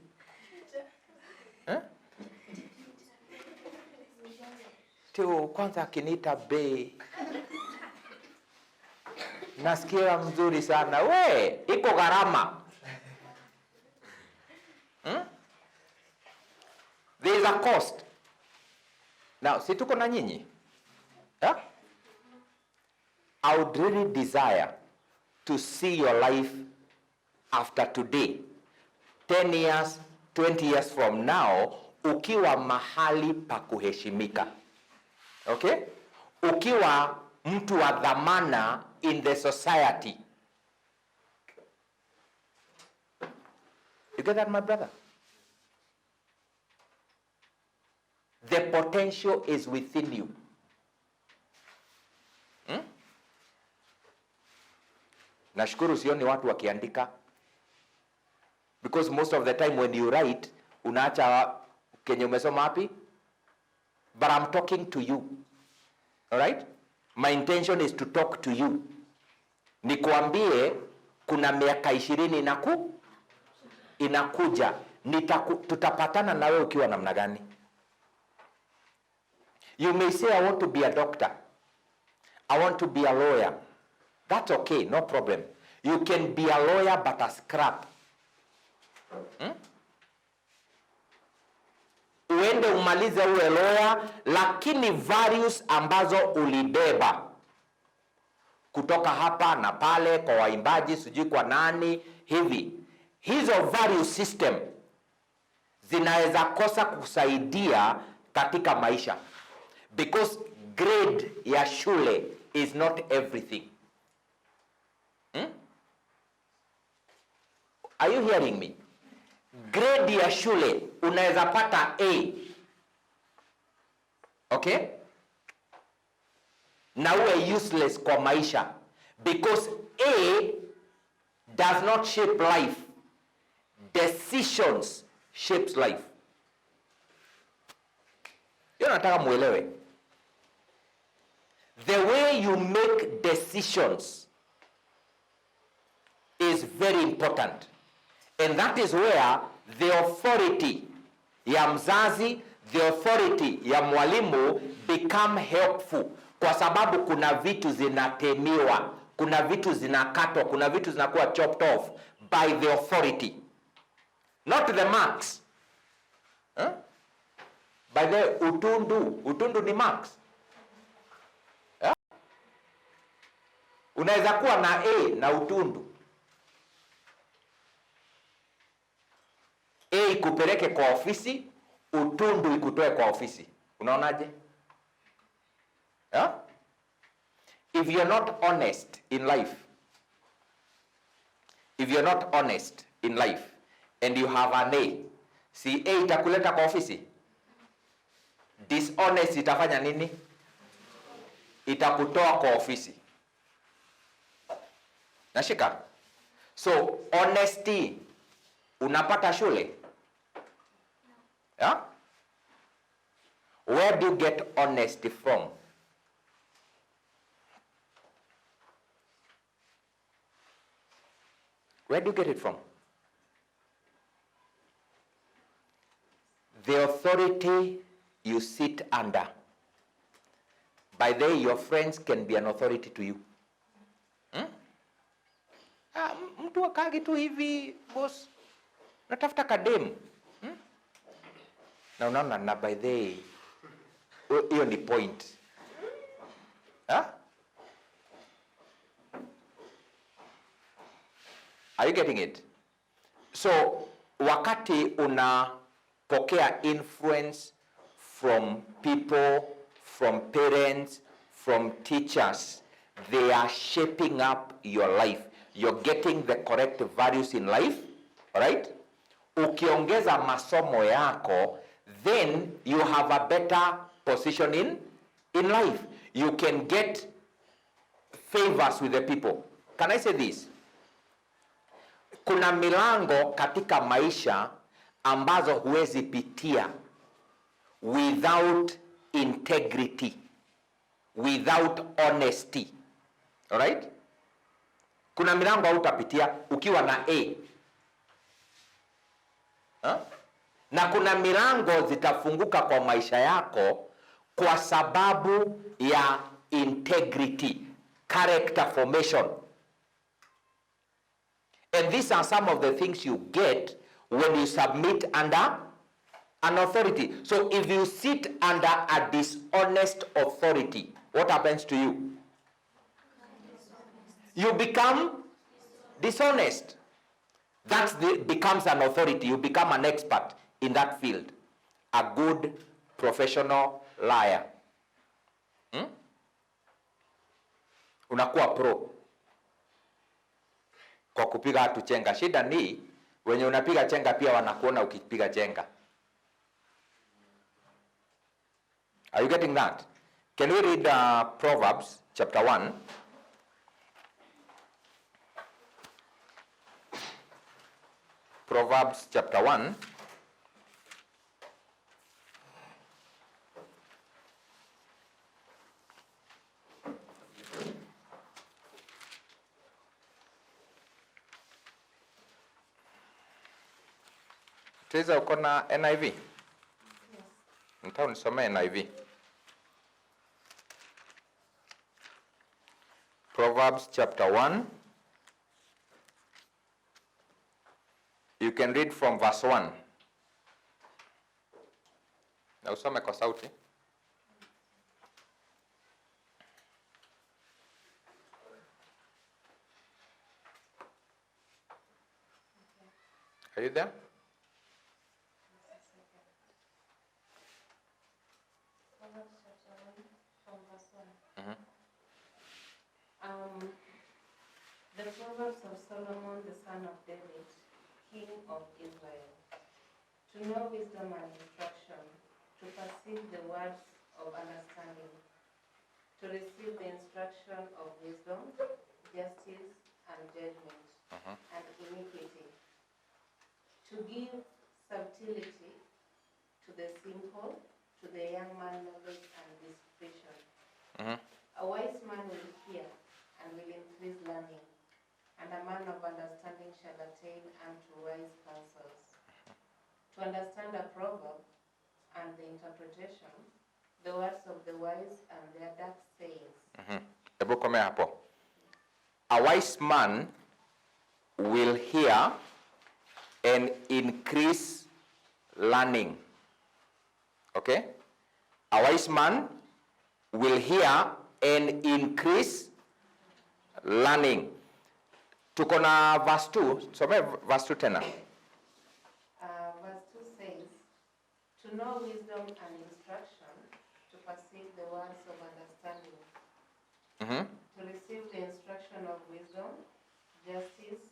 Tu kwanza akiniita bei, nasikia mzuri sana. We, iko gharama. There is a cost. Now, si tuko na nyinyi? I would really desire to see your life after today, 10 years, 20 years from now, ukiwa mahali pa kuheshimika. Okay? Ukiwa mtu wa dhamana in the society. You get that, my brother? The potential is within you. Nashukuru sioni watu wakiandika, because most of the time when you write unaacha kenye umesoma wapi, but I'm talking to you. All right? My intention is to talk to you. Nikuambie kuna miaka 20 inakuja, tutapatana nawe ukiwa namna gani. You may say, I want to be a doctor, I want to be a lawyer. That's okay, no problem. You can be a lawyer but a scrap. Uende umalize uwe lawyer, lakini values ambazo ulibeba kutoka hapa na pale kwa waimbaji, sijui kwa nani hivi, hizo value system zinaweza kosa kusaidia katika maisha, because grade ya shule is not everything. Are you hearing me? Grade ya shule unaweza pata A, okay, na uwe useless kwa maisha, because A does not shape life, decisions shapes life. Hiyo nataka muelewe. The way you make decisions is very important, and that is where the authority ya mzazi, the authority ya mwalimu become helpful, kwa sababu kuna vitu zinatemiwa, kuna vitu zinakatwa, kuna vitu zinakuwa chopped off by the authority, not the marks. By the utundu ni marks. Unaweza kuwa na A na utundu. A ikupeleke kwa ofisi, utundu ikutoe kwa ofisi. Unaonaje? If you're not honest in life, if you're not honest in life and you have an A, si A itakuleta kwa ofisi? Dishonest itafanya nini? Itakutoa kwa ofisi. Nashika? So, honesty unapata shule? Yeah? Where do you get honesty from? Where do you get it from? The authority you sit under. By the way, your friends can be an authority to you. mtu akagi tu hivi boss, natafuta kademu. Na unaona na by the way, hiyo ni point. Are you getting it? So wakati unapokea influence from people, from parents, from teachers, they are shaping up your life. You're getting the correct values in life, right? Ukiongeza masomo yako, then you have a better position in life. You can get favors with the people. Can I say this? Kuna milango katika maisha ambazo huwezi pitia without integrity, without honesty. Alright? Kuna milango hautapitia ukiwa na A. Na kuna milango zitafunguka kwa maisha yako kwa sababu ya integrity, character formation. And these are some of the things you get when you submit under an authority. So if you sit under a dishonest authority, what happens to you? You become dishonest. That becomes an authority. You become an expert in that field. A good professional liar. Unakuwa pro kwa kupiga watu chenga. Shida ni wenye unapiga chenga pia wanakuona ukipiga chenga. Are you getting that? Can we read Proverbs chapter 1? Proverbs chapter 1. Tuweza uko na NIV? Yes. Nitao nisome NIV. Proverbs chapter 1. You can read from verse 1. Na usome kwa sauti. Are you there?
The Proverbs of Solomon, the son of David, king of Israel. To know wisdom and instruction, to perceive the words of understanding, to receive the instruction of wisdom, justice, and judgment, and iniquity. To give subtlety to the simple, to the young man knowledge and discretion. A wise man will hear and will increase learning, and a man of understanding shall attain unto wise counsels. To understand a proverb and the interpretation, the words of the wise and their dark sayings.
Hebu komea hapo. A wise man will hear and increase learning. Okay? A wise man will hear and increase learning. Tuko na verse 2. Some verse 2 tena.
Verse 2 says, to know wisdom and instruction, to perceive the words of understanding, to receive the instruction of wisdom, justice,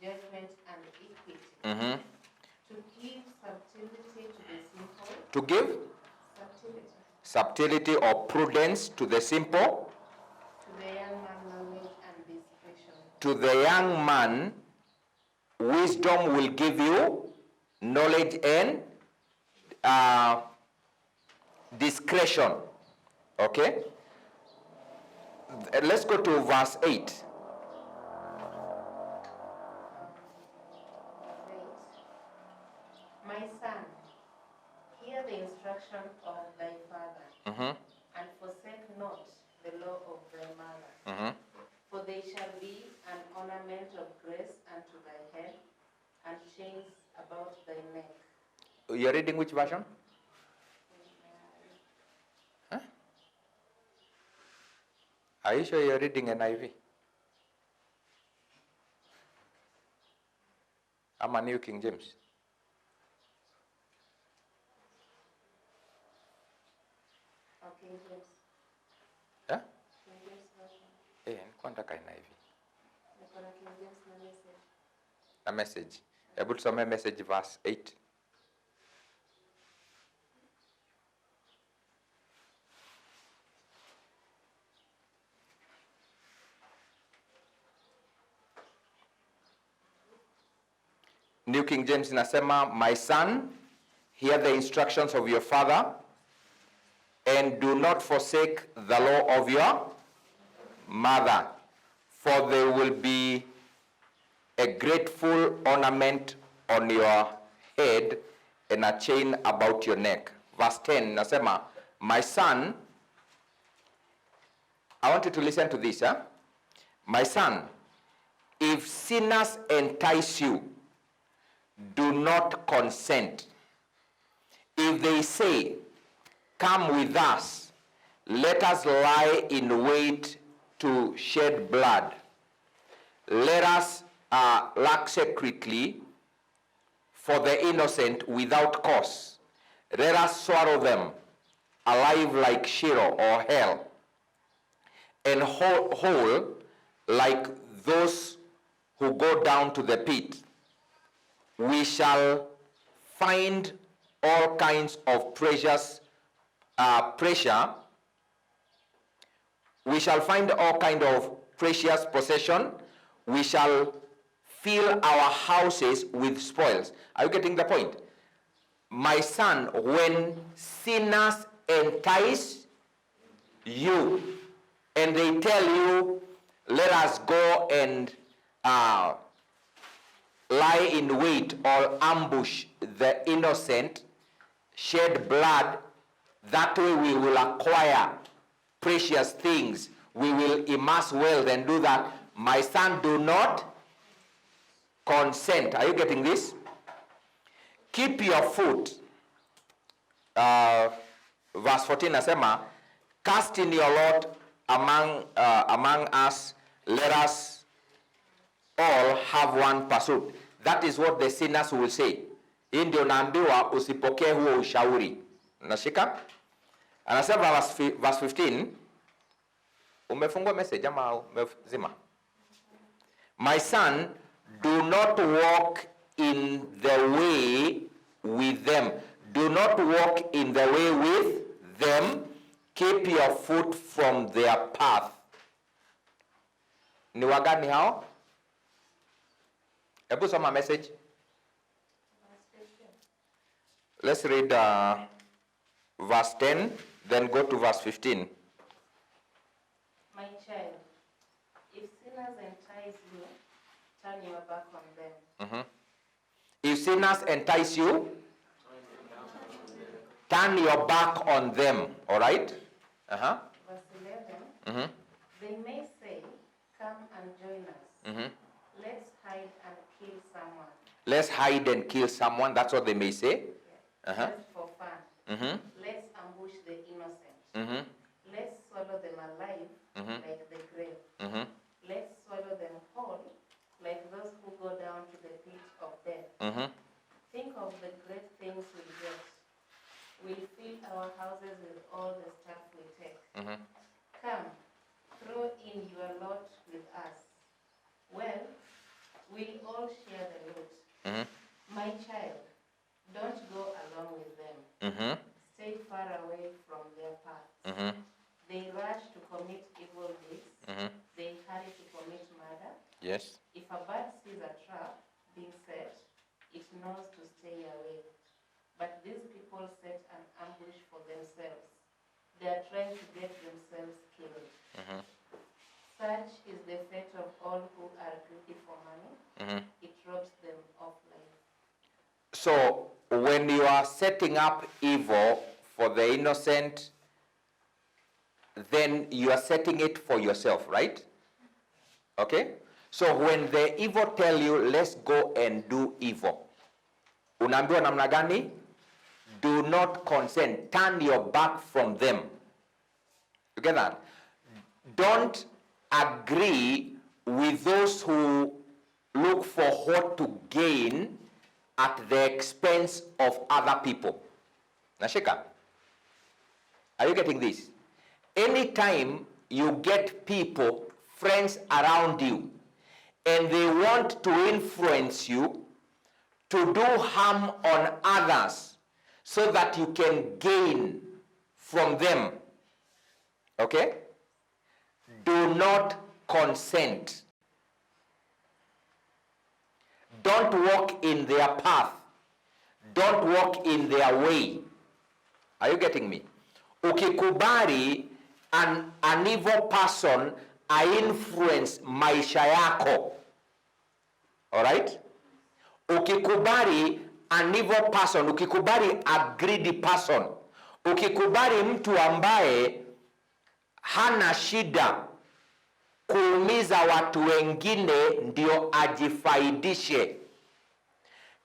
judgment, and equity, to give subtlety to the simple,
To give subtlety or prudence to the simple,
to the young man knowledge and discretion.
to the young man, wisdom will give you knowledge and discretion. Okay? Let's go to verse 8.
Says, my son, hear the instruction of thy father, and forsake not the law of thy mother, for they shall be an ornament of grace unto thy head, and chains about thy neck.
You're reading which version? Huh? Are you sure you're reading NIV? I'm a New King James.
Or King James.
Huh?
King James version.
Nilikuwa nataka NIV.
Niko na King James na message.
A message. Hebu tusome message verse 8. New King James inasema, my son, hear the instructions of your father, and do not forsake the law of your mother, for there will be a grateful ornament on your head and a chain about your neck. Verse 10 nasema, my son, I want you to listen to this. My son, if sinners entice you, do not consent. If they say, come with us, let us lie in wait to shed blood. Let us lack secretly for the innocent without cause. Let us swallow them alive like Sheol or hell, and whole like those who go down to the pit. We shall find all kinds of precious pressure. We shall find all kind of precious possession. We shall fill our houses with spoils. Are you getting the point? My son, when sinners entice you and they tell you, let us go and lie in wait or ambush the innocent, shed blood, that way we will acquire precious things, we will amass wealth and do that. My son, do not consent. Are you getting this? Keep your foot. Verse 14 nasema, cast in your lot among us, let us all have one pursuit. That is what the sinners will say. Hii ndio naambiwa usipokee huo ushauri. Nashika? Anasema verse 15. Umefungua message ama umezima? My son, do not walk in the way with them. Do not walk in the way with them. Keep your foot from their path. Ni wagani hao? Hebu soma message. Let's read verse 10, then go to verse 15.
My child, if sinners entice you, turn your back on them.
If sinners entice you, turn your back on them. All right?
Verse 11, they may say, come and join us. Let's hide and kill someone.
Let's hide and kill someone. That's what they may say.
Just for fun. Let's ambush the innocent. Let's swallow them alive like the grave. Let's swallow them whole like those who go down to the pit of death. Think of the great things we'll get. We'll fill our houses with all the stuff we take. Come, throw in your lot with us. Well, we'll all share the loot. My child, don't go along with them. Stay far away from their paths. They rush to commit evil deeds. They hurry to commit murder.
Yes.
If a bird sees a trap being set, it knows to stay away. But these people set an ambush for themselves. They are trying to get themselves killed. Such is the fate of all who are greedy for money. It robs them of life.
So, when you are setting up evil for the innocent, then you are setting it for yourself, right? Okay?
So when the evil tell you let's go and do evil, unaambiwa namna gani? Do not consent, turn your back from them. You get that? Don't agree with those who look for what to gain at the expense of other people. Nashika, are you getting this? Anytime you get people, friends around you, and they want to influence you to do harm on others so that you can gain from them, okay? Do not consent. Don't walk in their path. Don't walk in their way. Are you getting me? Ukikubali an evil person influence maisha yako. Alright? Ukikubali an evil person, ukikubali a greedy person, ukikubali mtu ambaye hana shida kuumiza watu wengine ndio ajifaidishe,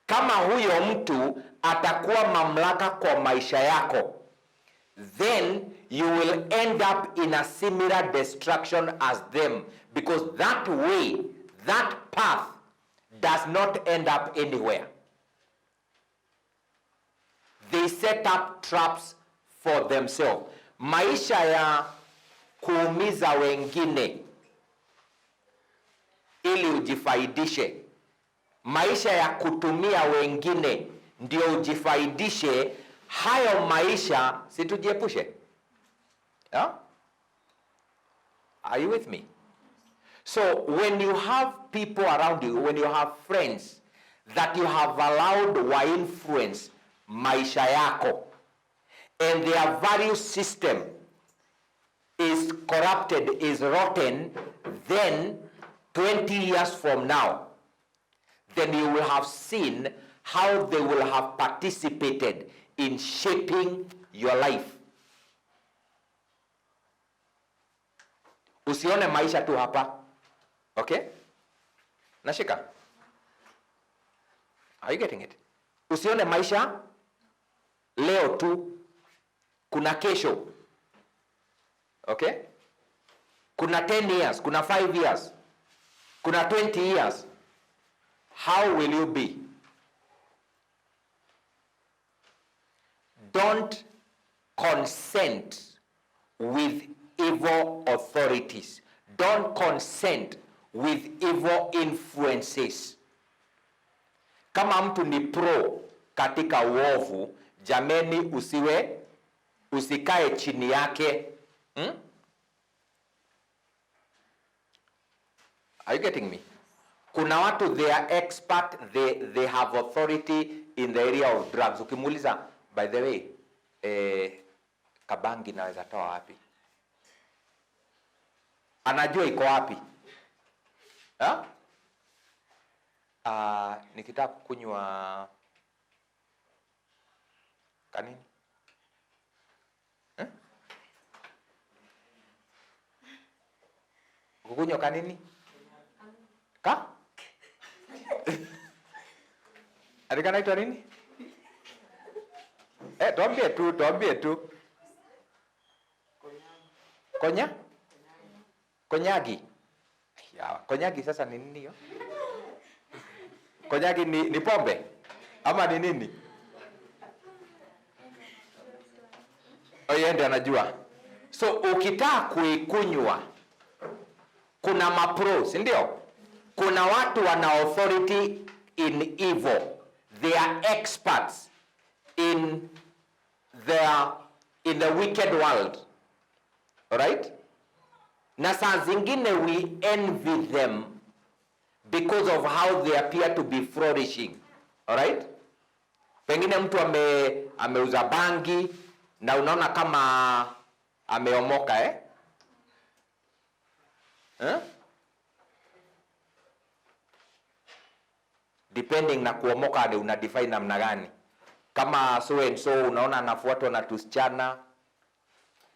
kama huyo mtu atakuwa mamlaka kwa maisha yako, then you will end up in a similar destruction as them, because that way, that path does not end up anywhere. They set up traps for themselves. Maisha ya kuumiza wengine ili ujifaidishe, maisha ya kutumia wengine ndio ujifaidishe, hayo maisha situjiepushe. Yeah? Are you with me? So when you have people around you, when you have friends that you have allowed wa influence maisha yako, and their value system is corrupted, is rotten, then 20 years from now, then you will have seen how they will have participated in shaping your life. Usione maisha tu hapa. Okay? Nashika? Are you getting it? Usione maisha leo tu, kuna kesho. Okay? Kuna 10 years, kuna 5 years, kuna 20 years. How will you be? Don't consent with evil authorities. Don't consent with evil influences. Kama mtu ni pro katika uovu, jameni, usikae chini yake. Are you getting me? Kuna watu they are expert, they have authority in the area of drugs. Ukimuuliza, by the way, kabangi naweza toa wapi? Anajua iko wapi. Nikitaka kunywa kanini? Kukunywa kanini? Ka? Adika naitwa nini? Tuambie tu. Konya? Konyagi. Ya, konyagi sasa ni nini hiyo? Konyagi ni pombe ama ni nini? Yeye ndiye anajua. So ukitaka kuikunywa, kuna mapro, si ndio? Kuna watu wana authority in evil. They are experts in the wicked world. Alright? Na saa zingine we envy them because of how they appear to be flourishing. Alright? Pengine mtu ameuza bangi na unaona kama ameomoka, Depending na kuomoka ni una define namna gani. Kama so and so unaona anafuatwa na tusichana,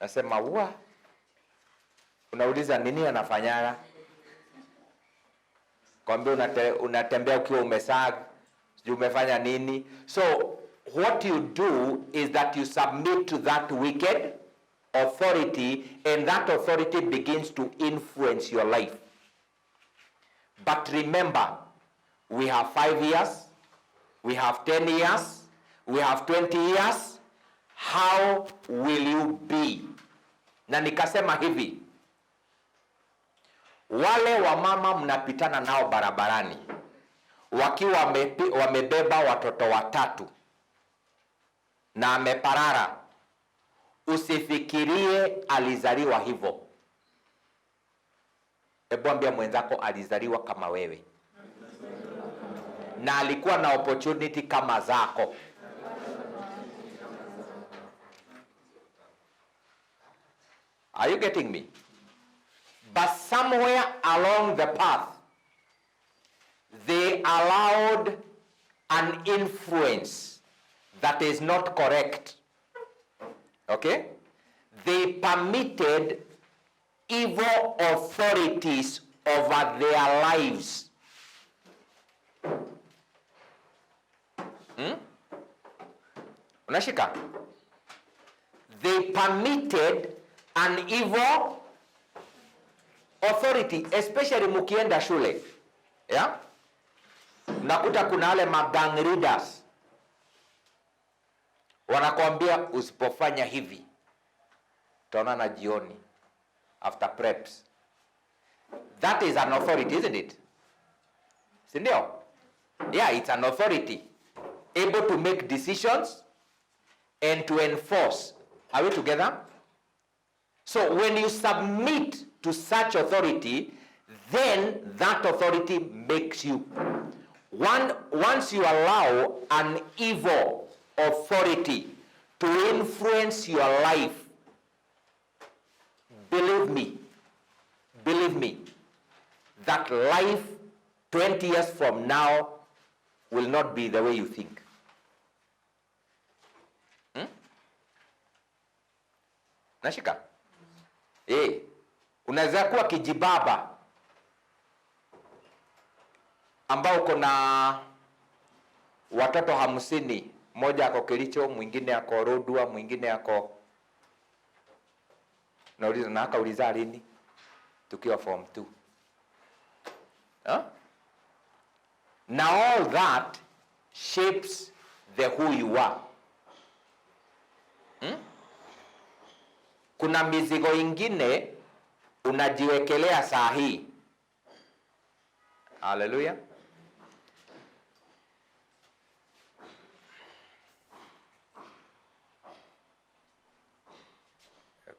nasema unauliza nini anafanyaga? kwambia unatembea ukiwa umesag, umefanya nini. So what you do is that you submit to that wicked authority, and that authority begins to influence your life. But remember, we have 5 years, we have 10 years, we have 20 years. How will you be? Na nikasema hivi, wale wamama mnapitana nao barabarani wakiwa wamebeba watoto watatu na ameparara, usifikirie alizaliwa hivyo. Hebu ambia mwenzako alizaliwa kama wewe, na alikuwa na opportunity kama zako. Are you getting me? But somewhere along the path, they allowed an influence that is not correct. Okay? They permitted evil authorities over their lives. Unashika? They permitted an evil authority, especially mukienda shule. Yeah? Nakuta kuna wale magang readers wanakuambia usipofanya hivi tutaonana jioni after preps. That is an authority, isn't it? Sindio? Yeah, it's an authority able to make decisions and to enforce. Are we together? So when you submit to such authority, then that authority makes you. Once you allow an evil authority to influence your life, believe me, that life 20 years from now will not be the way you think. Nashika? Unaweza kuwa kijibaba ambao uko na watoto 50, mmoja ako Kericho, mwingine ako Rodua, mwingine ako nauliza na akauliza lini tukiwa form 2. Now all that shapes the who you are. Kuna mizigo ingine unajiwekelea saa hii. Hallelujah.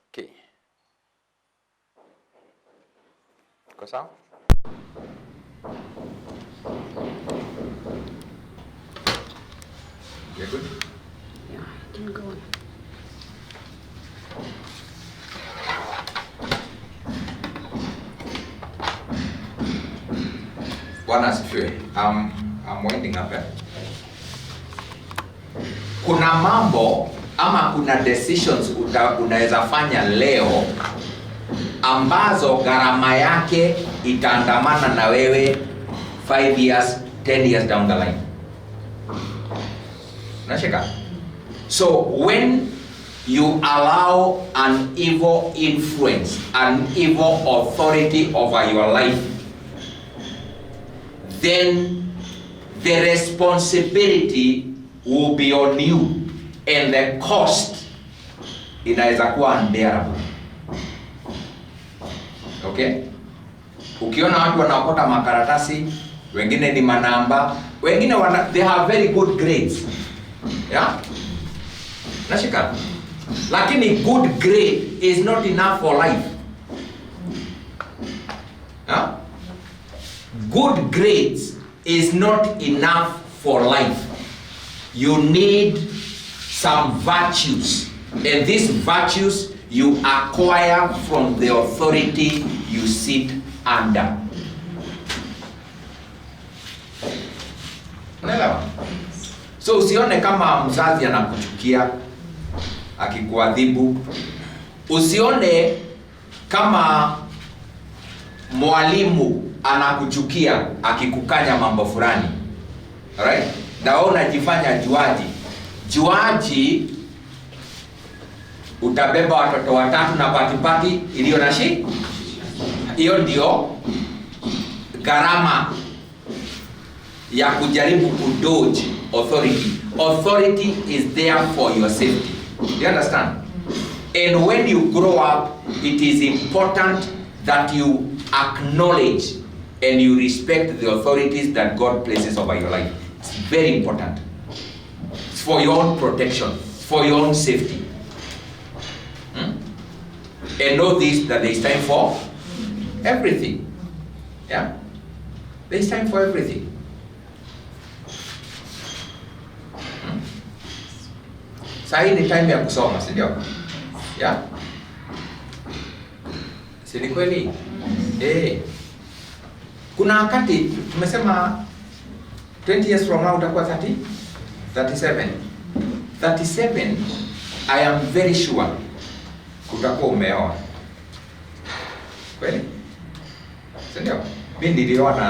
Okay. Go sawa? You're good?
Yeah, I can go.
Bwana asifiwe. I'm winding up. Kuna mambo ama kuna decisions unaweza fanya leo ambazo gharama yake itaandamana na wewe 5 years, 10 years down the line. Unashika? So when you allow an evil influence, an evil authority over your life, then the responsibility will be on you and the cost inaweza kuwa unbearable. Okay? Ukiona watu wanaokota makaratasi, wengine ni manamba, wengine they have very good grades. Yeah? Nashika? Lakini good grade is not enough for life. Yeah? Good grades is not enough for life. You need some virtues, and these virtues you acquire from the authority you sit under. Unaelewa? So usione kama mzazi anakuchukia akikuadhibu. Usione kama mwalimu
anakuchukia akikukanya mambo fulani. Alright? Na wewe unajifanya juaji. Juaji utabeba watoto watatu na patipati iliyo na shi. Hiyo ndio gharama ya kujaribu kudodge authority. Authority is there for your safety. Do you understand? And when you grow up, it is important that you acknowledge and you respect the authorities that God places over your life. It's very important. It's for your own protection, for your own safety. And know this, that there is time for everything. Yeah? There is time for everything. Sahi ni time ya kusoma, si ndio? Yeah? Si ni kweli? Kuna wakati tumesema 20 years from now utakuwa 37. 37, I am very sure utakuwa umeoa. Kweli? Si ndio? Mimi nilioa na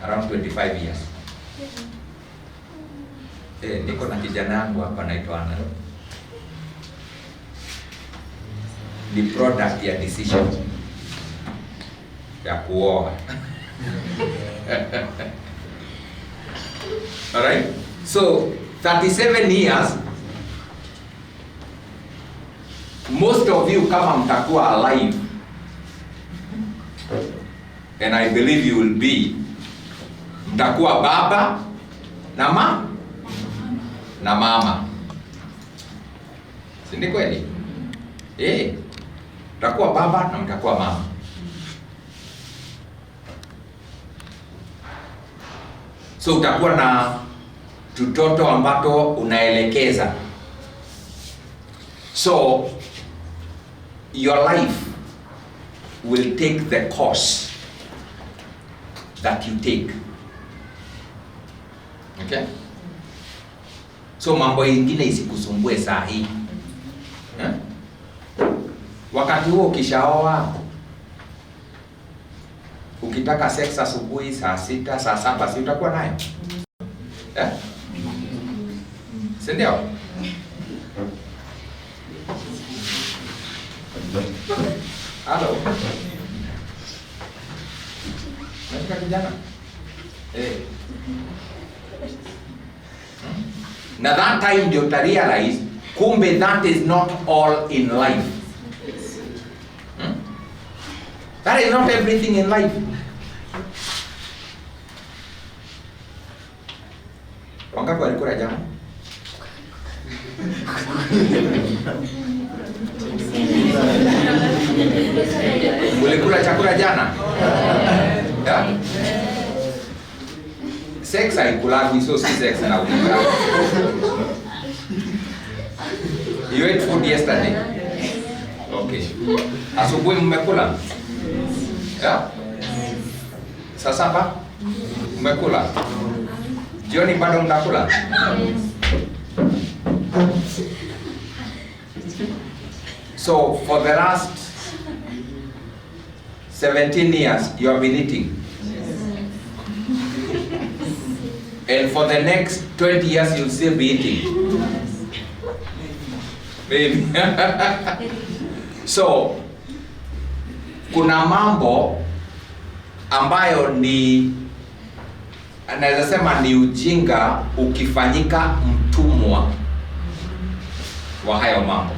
around 25 years. Niko na kijana wangu hapa anaitwa Ana. Ni product ya decision ya kuoa. Alright? So 37 years, most of you kama mtakuwa alive, and I believe you will be, mtakuwa baba na mama. Si ni kweli? Mtakuwa baba na mtakuwa mama. So utakuwa na tutoto ambato unaelekeza. So your life will take the course that you take. Okay? So mambo ingine isikusumbue saa hii. Wakati huo ukishaoa, ukitaka sex asubuhi saa 6, saa 7, si utakuwa nayo? Si ndio? Hello. Nataka kijana. Na that time ndio uta realize kumbe that is not all in life. That is not everything in life. Wangapi walikula jana? Ulikula chakula jana? Yeah? Sex haikulagi, so si sex na ulikula. You ate food yesterday? Okay. Asubuhi mmekula? Yeah? Saa 7 mmekula? Jioni bado mnakula? So for the last 17 years you have been eating. And for the next 20 years you'll still be eating. Maybe. So kuna mambo ambayo ni anaweza sema ni ujinga ukifanyika mtumwa wa hayo mambo.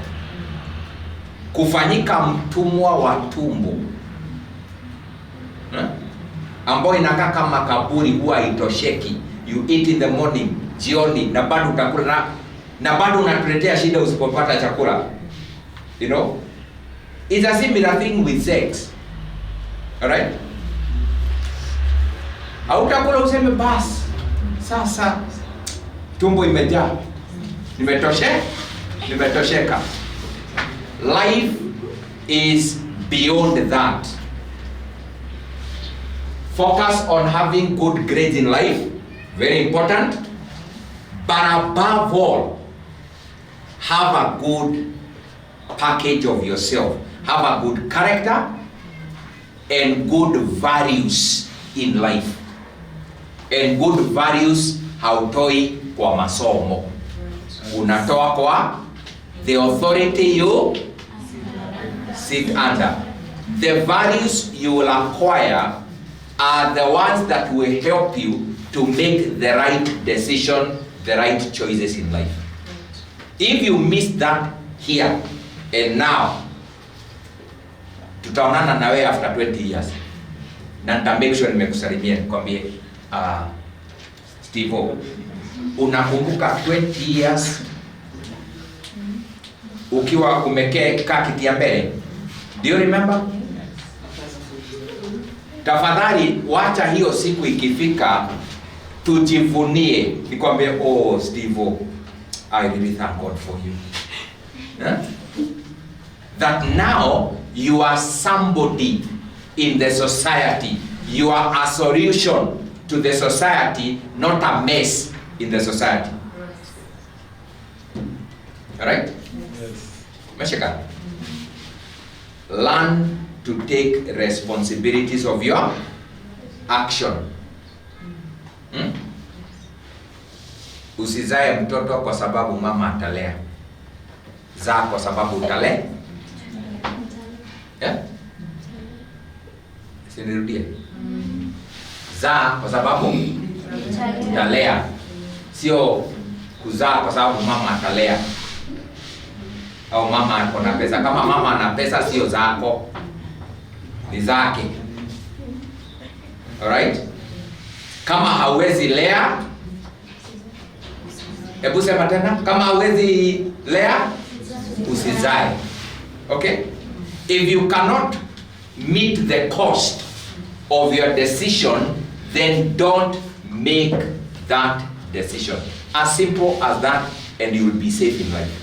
Kufanyika mtumwa wa tumbo ambayo inakaa kama kaburi, huwa haitosheki. You eat in the morning, jioni, na bado utakula na bado unatuletea shida usipopata chakula. You know? It's a similar thing with sex. Alright? Hautakula useme basi sasa tumbo imejaa, nimetosheka. Life is beyond that. Focus on having good grades in life, very important. But above all, have a good package of yourself. Have a good character, and good values in life. And good values hautoi kwa masomo. Unatoa kwa the authority you sit under. The values you will acquire are the ones that will help you to make the right decision, the right choices in life. If you miss that here and now, tutaonana na wewe after 20 years. Na nita make sure nimekusalimia nikwambie, Steve, unakumbuka 20 years ukiwa umekaa kiti ya mbele? Do you remember? Tafadhali wacha hiyo siku ikifika tujivunie. Nikwambie, oh Steve, I really thank God for you. That now you are somebody in the society. You are a solution to the society, not a mess in the society. Alright? Meshika. Learn to take responsibilities of your action. Usizae mtoto kwa sababu mama atalea. Zaa kwa sababu utalea. Yeah? Sinirudie. Zaa kwa sababu utalea. Sio kuzaa kwa sababu mama atalea. Au mama ako na pesa. Kama mama ana pesa sio zako, ni zake. Alright? Kama hauwezi lea, hebu sema tena, kama hauwezi lea, usizae. Okay? If you cannot meet the cost of your decision, then don't make that decision. As simple as that, and you will be safe in life.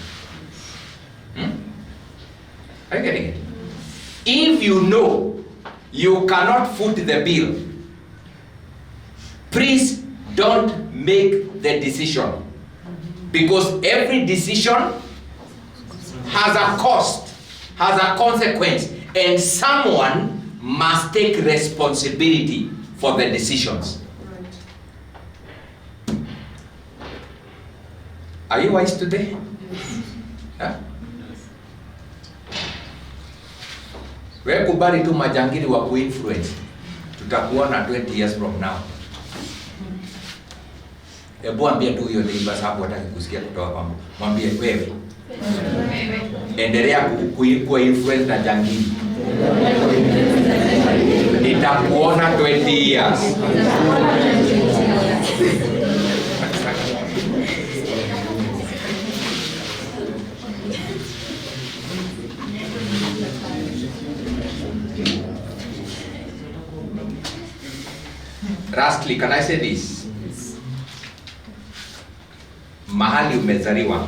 Are you getting it? If you know you cannot foot the bill, please don't make the decision. Because every decision has a cost, has a consequence, and someone must take responsibility for the decisions. Are you wise today? Huh? Wewe kubali tu majangili wa kuinfluence. Tutakuona 20 years from now. Hebu ambia tu hiyo neighbor sababu hataki kusikia kutoka kwangu. Mwambie wewe. Endelea kuwa influence na jangili. Nitakuona 20 years. Lastly, can I say this? Mahali umezaliwa,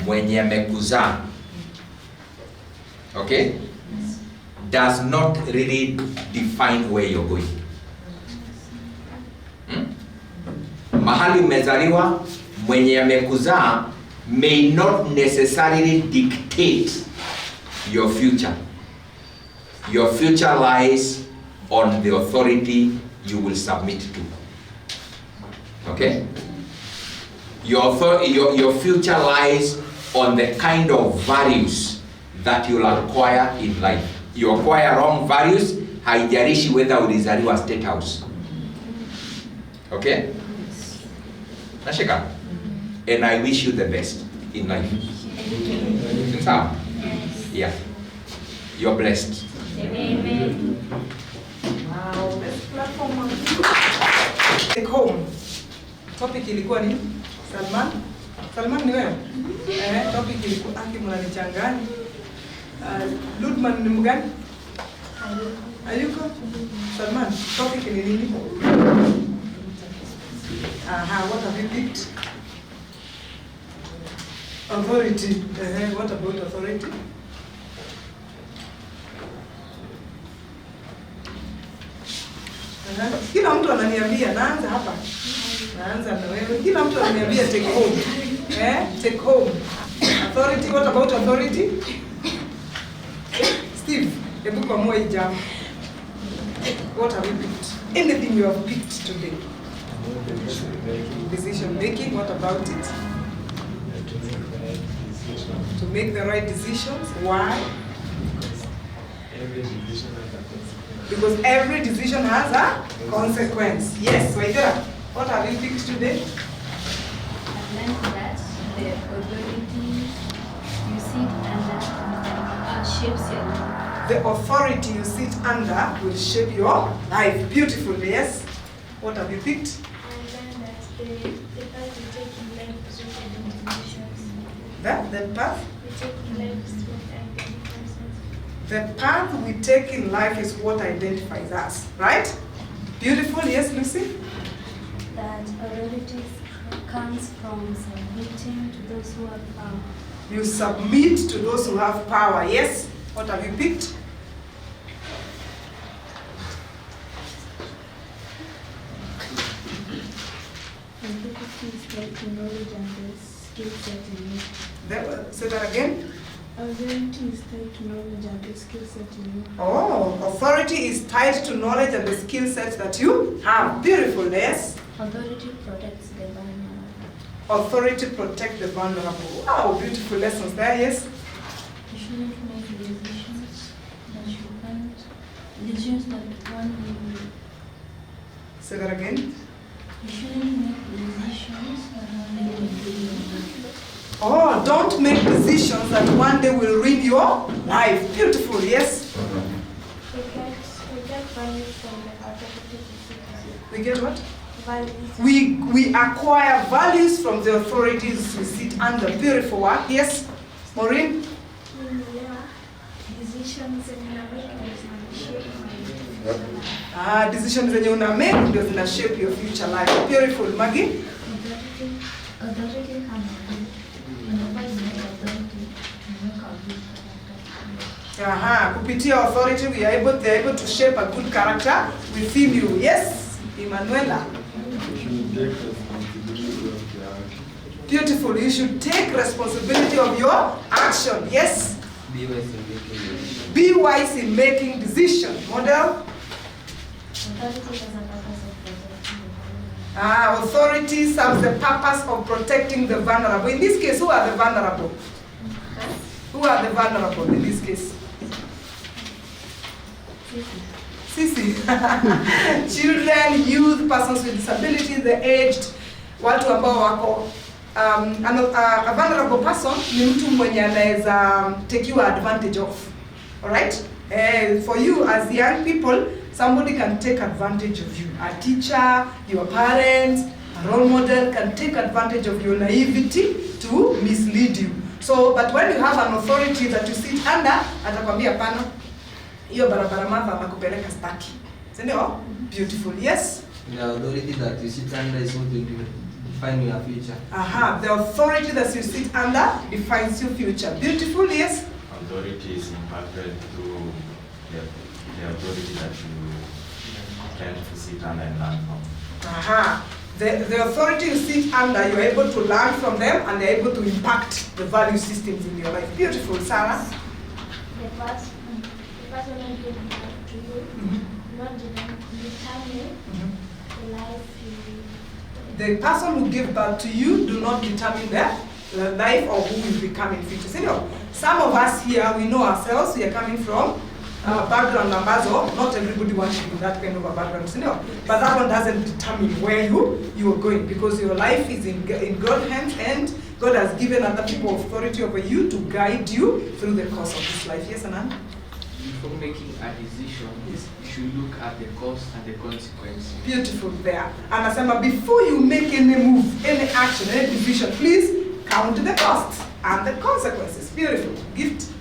mwenye amekuzaa, okay, does not really define where you're going. Mahali umezaliwa, mwenye amekuzaa may not necessarily dictate your future. Your future lies on the authority you will submit to. Okay? Your future lies on the kind of values that you'll acquire in life. You acquire wrong values, haijalishi whether ulizaliwa State House. Okay? Nashika? And I wish you the best in life. Sawa? Yeah. You're blessed.
Amen. Wow, best platform. Take home. Topic ilikuwa ni Salman. Salman ni wewe? Topic ilikuwa aki mnanichanganya. Ludman ni mgani? Ayuko? Salman, topic ni nini? What have you picked? Authority. What about authority? Kila mtu ananiambia, naanza hapa. Naanza na wewe. Kila mtu ananiambia take home. Take home. Authority, what about authority? Steve. Hebu kwa moyo jam. What have you picked? Anything you have picked today? Decision making, what about it? To make the right decisions. Why? Because every decision has a consequence. Yes, Waitera, what have you picked today?
I've learned that the authority you sit under shapes your life.
The authority you sit under will shape your life. Beautiful, yes? What have you picked?
I learned that the path we take in life is what identifies us.
The path?
We take in life is what identifies us.
The path we take in life is what identifies us, right? Beautiful, yes, Lucy?
That authority comes from submitting to those who have power.
You submit to those who have power, yes? What have you picked?
Authority is like the knowledge and the skill set in you.
Say that again.
Authority is tied to knowledge and the skill set in you.
Oh, authority is tied to knowledge and the skill set that you have. Beautiful, yes?
Authority protects the vulnerable.
Authority protect the vulnerable. Wow, beautiful lessons there, yes?
You shouldn't make decisions that you can't. Decisions that one will.
Say that again.
You shouldn't make decisions that one day will ruin your life.
Oh, don't make decisions that one day will ruin your life. Beautiful, yes?
We get values from the authority to sit.
We get what?
Values.
We acquire values from the authorities we sit under. Beautiful work, yes? Maureen?
Decisions and shape my future life.
Decisions zenye una make ndio zina shape your future life. Beautiful, Maggie?
Authority can whenever you make authority, you make a good character.
Kupitia authority they're able to shape a good character within you. Yes, Emanuela. Beautiful. You should take responsibility of your action. Yes. Be wise in making decisions. Model. Authority serves the purpose of protecting the vulnerable. In this case, who are the vulnerable? Who are the vulnerable in this case? Sisi. Children, youth, persons with disabilities, the aged, watu ambao wako a vulnerable person ni mtu mwenye anaweza takiwa advantage of. Alright? For you as young people, somebody can take advantage of you. A teacher, your parents, a role model can take advantage of your naivety to mislead you. So, but when you have an authority that you sit under, atakwambia pana, hiyo barabara Martha atakupeleka staki. Si ndio? Beautiful, yes?
The authority that you sit under is what will define your future.
The authority that you sit under defines your future. Beautiful, yes?
Authority is impacted through the authority that you tend to sit under and learn from.
The authority you sit under, you're able to learn from them and they're able to impact the value systems in your life. Beautiful, Sarah.
The person who gave birth to you, not determine the life you live.
The person who gave birth to you do not determine the life or who will become in future. So, you know, some of us here, we know ourselves, we are coming from background ambazo, not everybody wants to be that kind of a background, you know, but that one doesn't determine where you are going, because your life is in God's hands and God has given other people authority over you to guide you through the course of this life. Yes, Anand?
Before making a decision, you should look at the cost and the consequence.
Beautiful there. And Asama, before you make any move, any action, any decision, please count the costs and the consequences. Beautiful. Gift.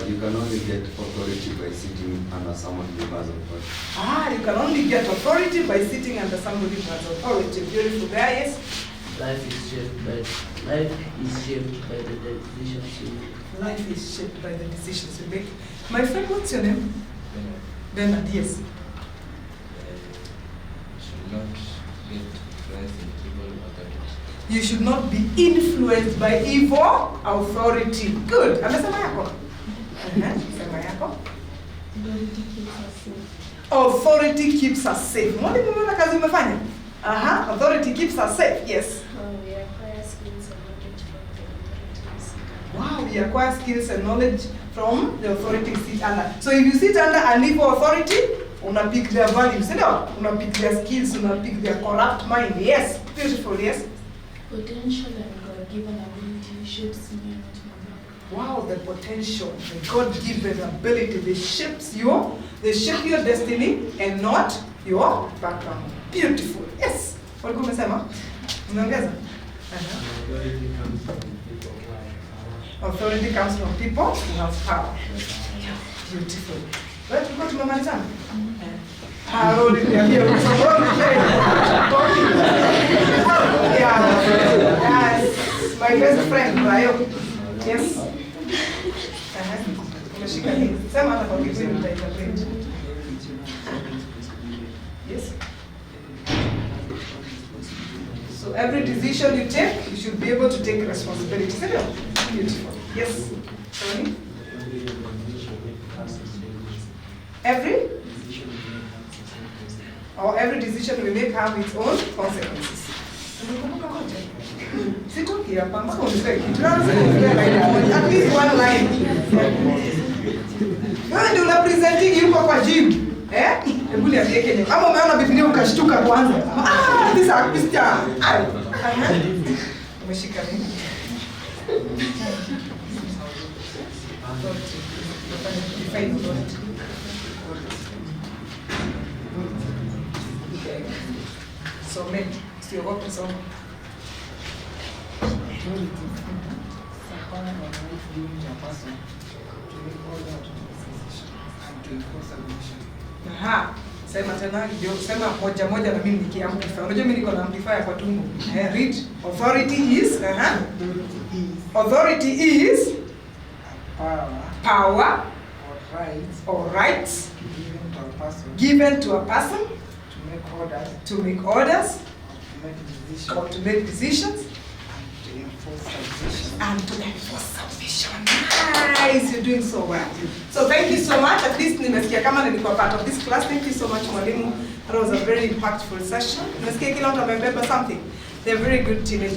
You can only get authority by sitting under someone who has authority.
You can only get authority by sitting under somebody who has authority. Beautiful there, yes?
Life is shaped by the decisions you make.
Life is shaped by the decisions you make. My friend, what's your name? Bernard, yes.
You should not get influenced in evil authority.
You should not be influenced by evil authority. Good. Amesema yako? Sema yako.
Authority keeps us safe.
Authority keeps us safe. Mwalimu, umeona kazi umefanya? Aha, authority keeps us safe. Yes.
We acquire skills and knowledge from the authorities.
Wow, we acquire skills and knowledge from the authority we sit under. So if you sit under an evil authority, una pick their values, you know? Una pick their skills, una pick their corrupt mind. Yes, beautiful, yes.
Potential and God-given ability shapes me and not my background.
Wow, the potential, the God-given ability, they shape your destiny and not your background. Beautiful, yes. Walikuwa umesema? Umeongeza? Authority comes from people who have power. Beautiful. Wewe tulikuwa tumemalizana? Rodi niambia yes, my best friend, Rayo. Yes. Umeshika nini? Sema hata kwa Kiswahili nitaitafuta. Yes. So every decision you take, you should be able to take responsibility. Is it? Beautiful. Yes. Sorry. Every decision we make have its own consequences. Sitoki hapa mpaka unipe kitu. At least one line. Wewe ndio una presenting yuko kwa gym. Hebu niambie Kenya. Kama umeona Biblia ukashtuka kwanza. This is a Christian. Umeshika nini? So many. Siogope somo. Aha. Sema tena ndio sema moja moja na mimi nikiamplify. Unajua mimi niko na amplifier kwa tumbo. Read. Authority is authority is power or rights given to a person to make orders or to make decisions and to enforce submission. Nice, you're doing so well. So thank you so much. At least nimesikia kama nilikuwa part of this class. Thank you so much, mwalimu. That was a very impactful session. Nimesikia kila mtu amebeba something. They're very good teenagers.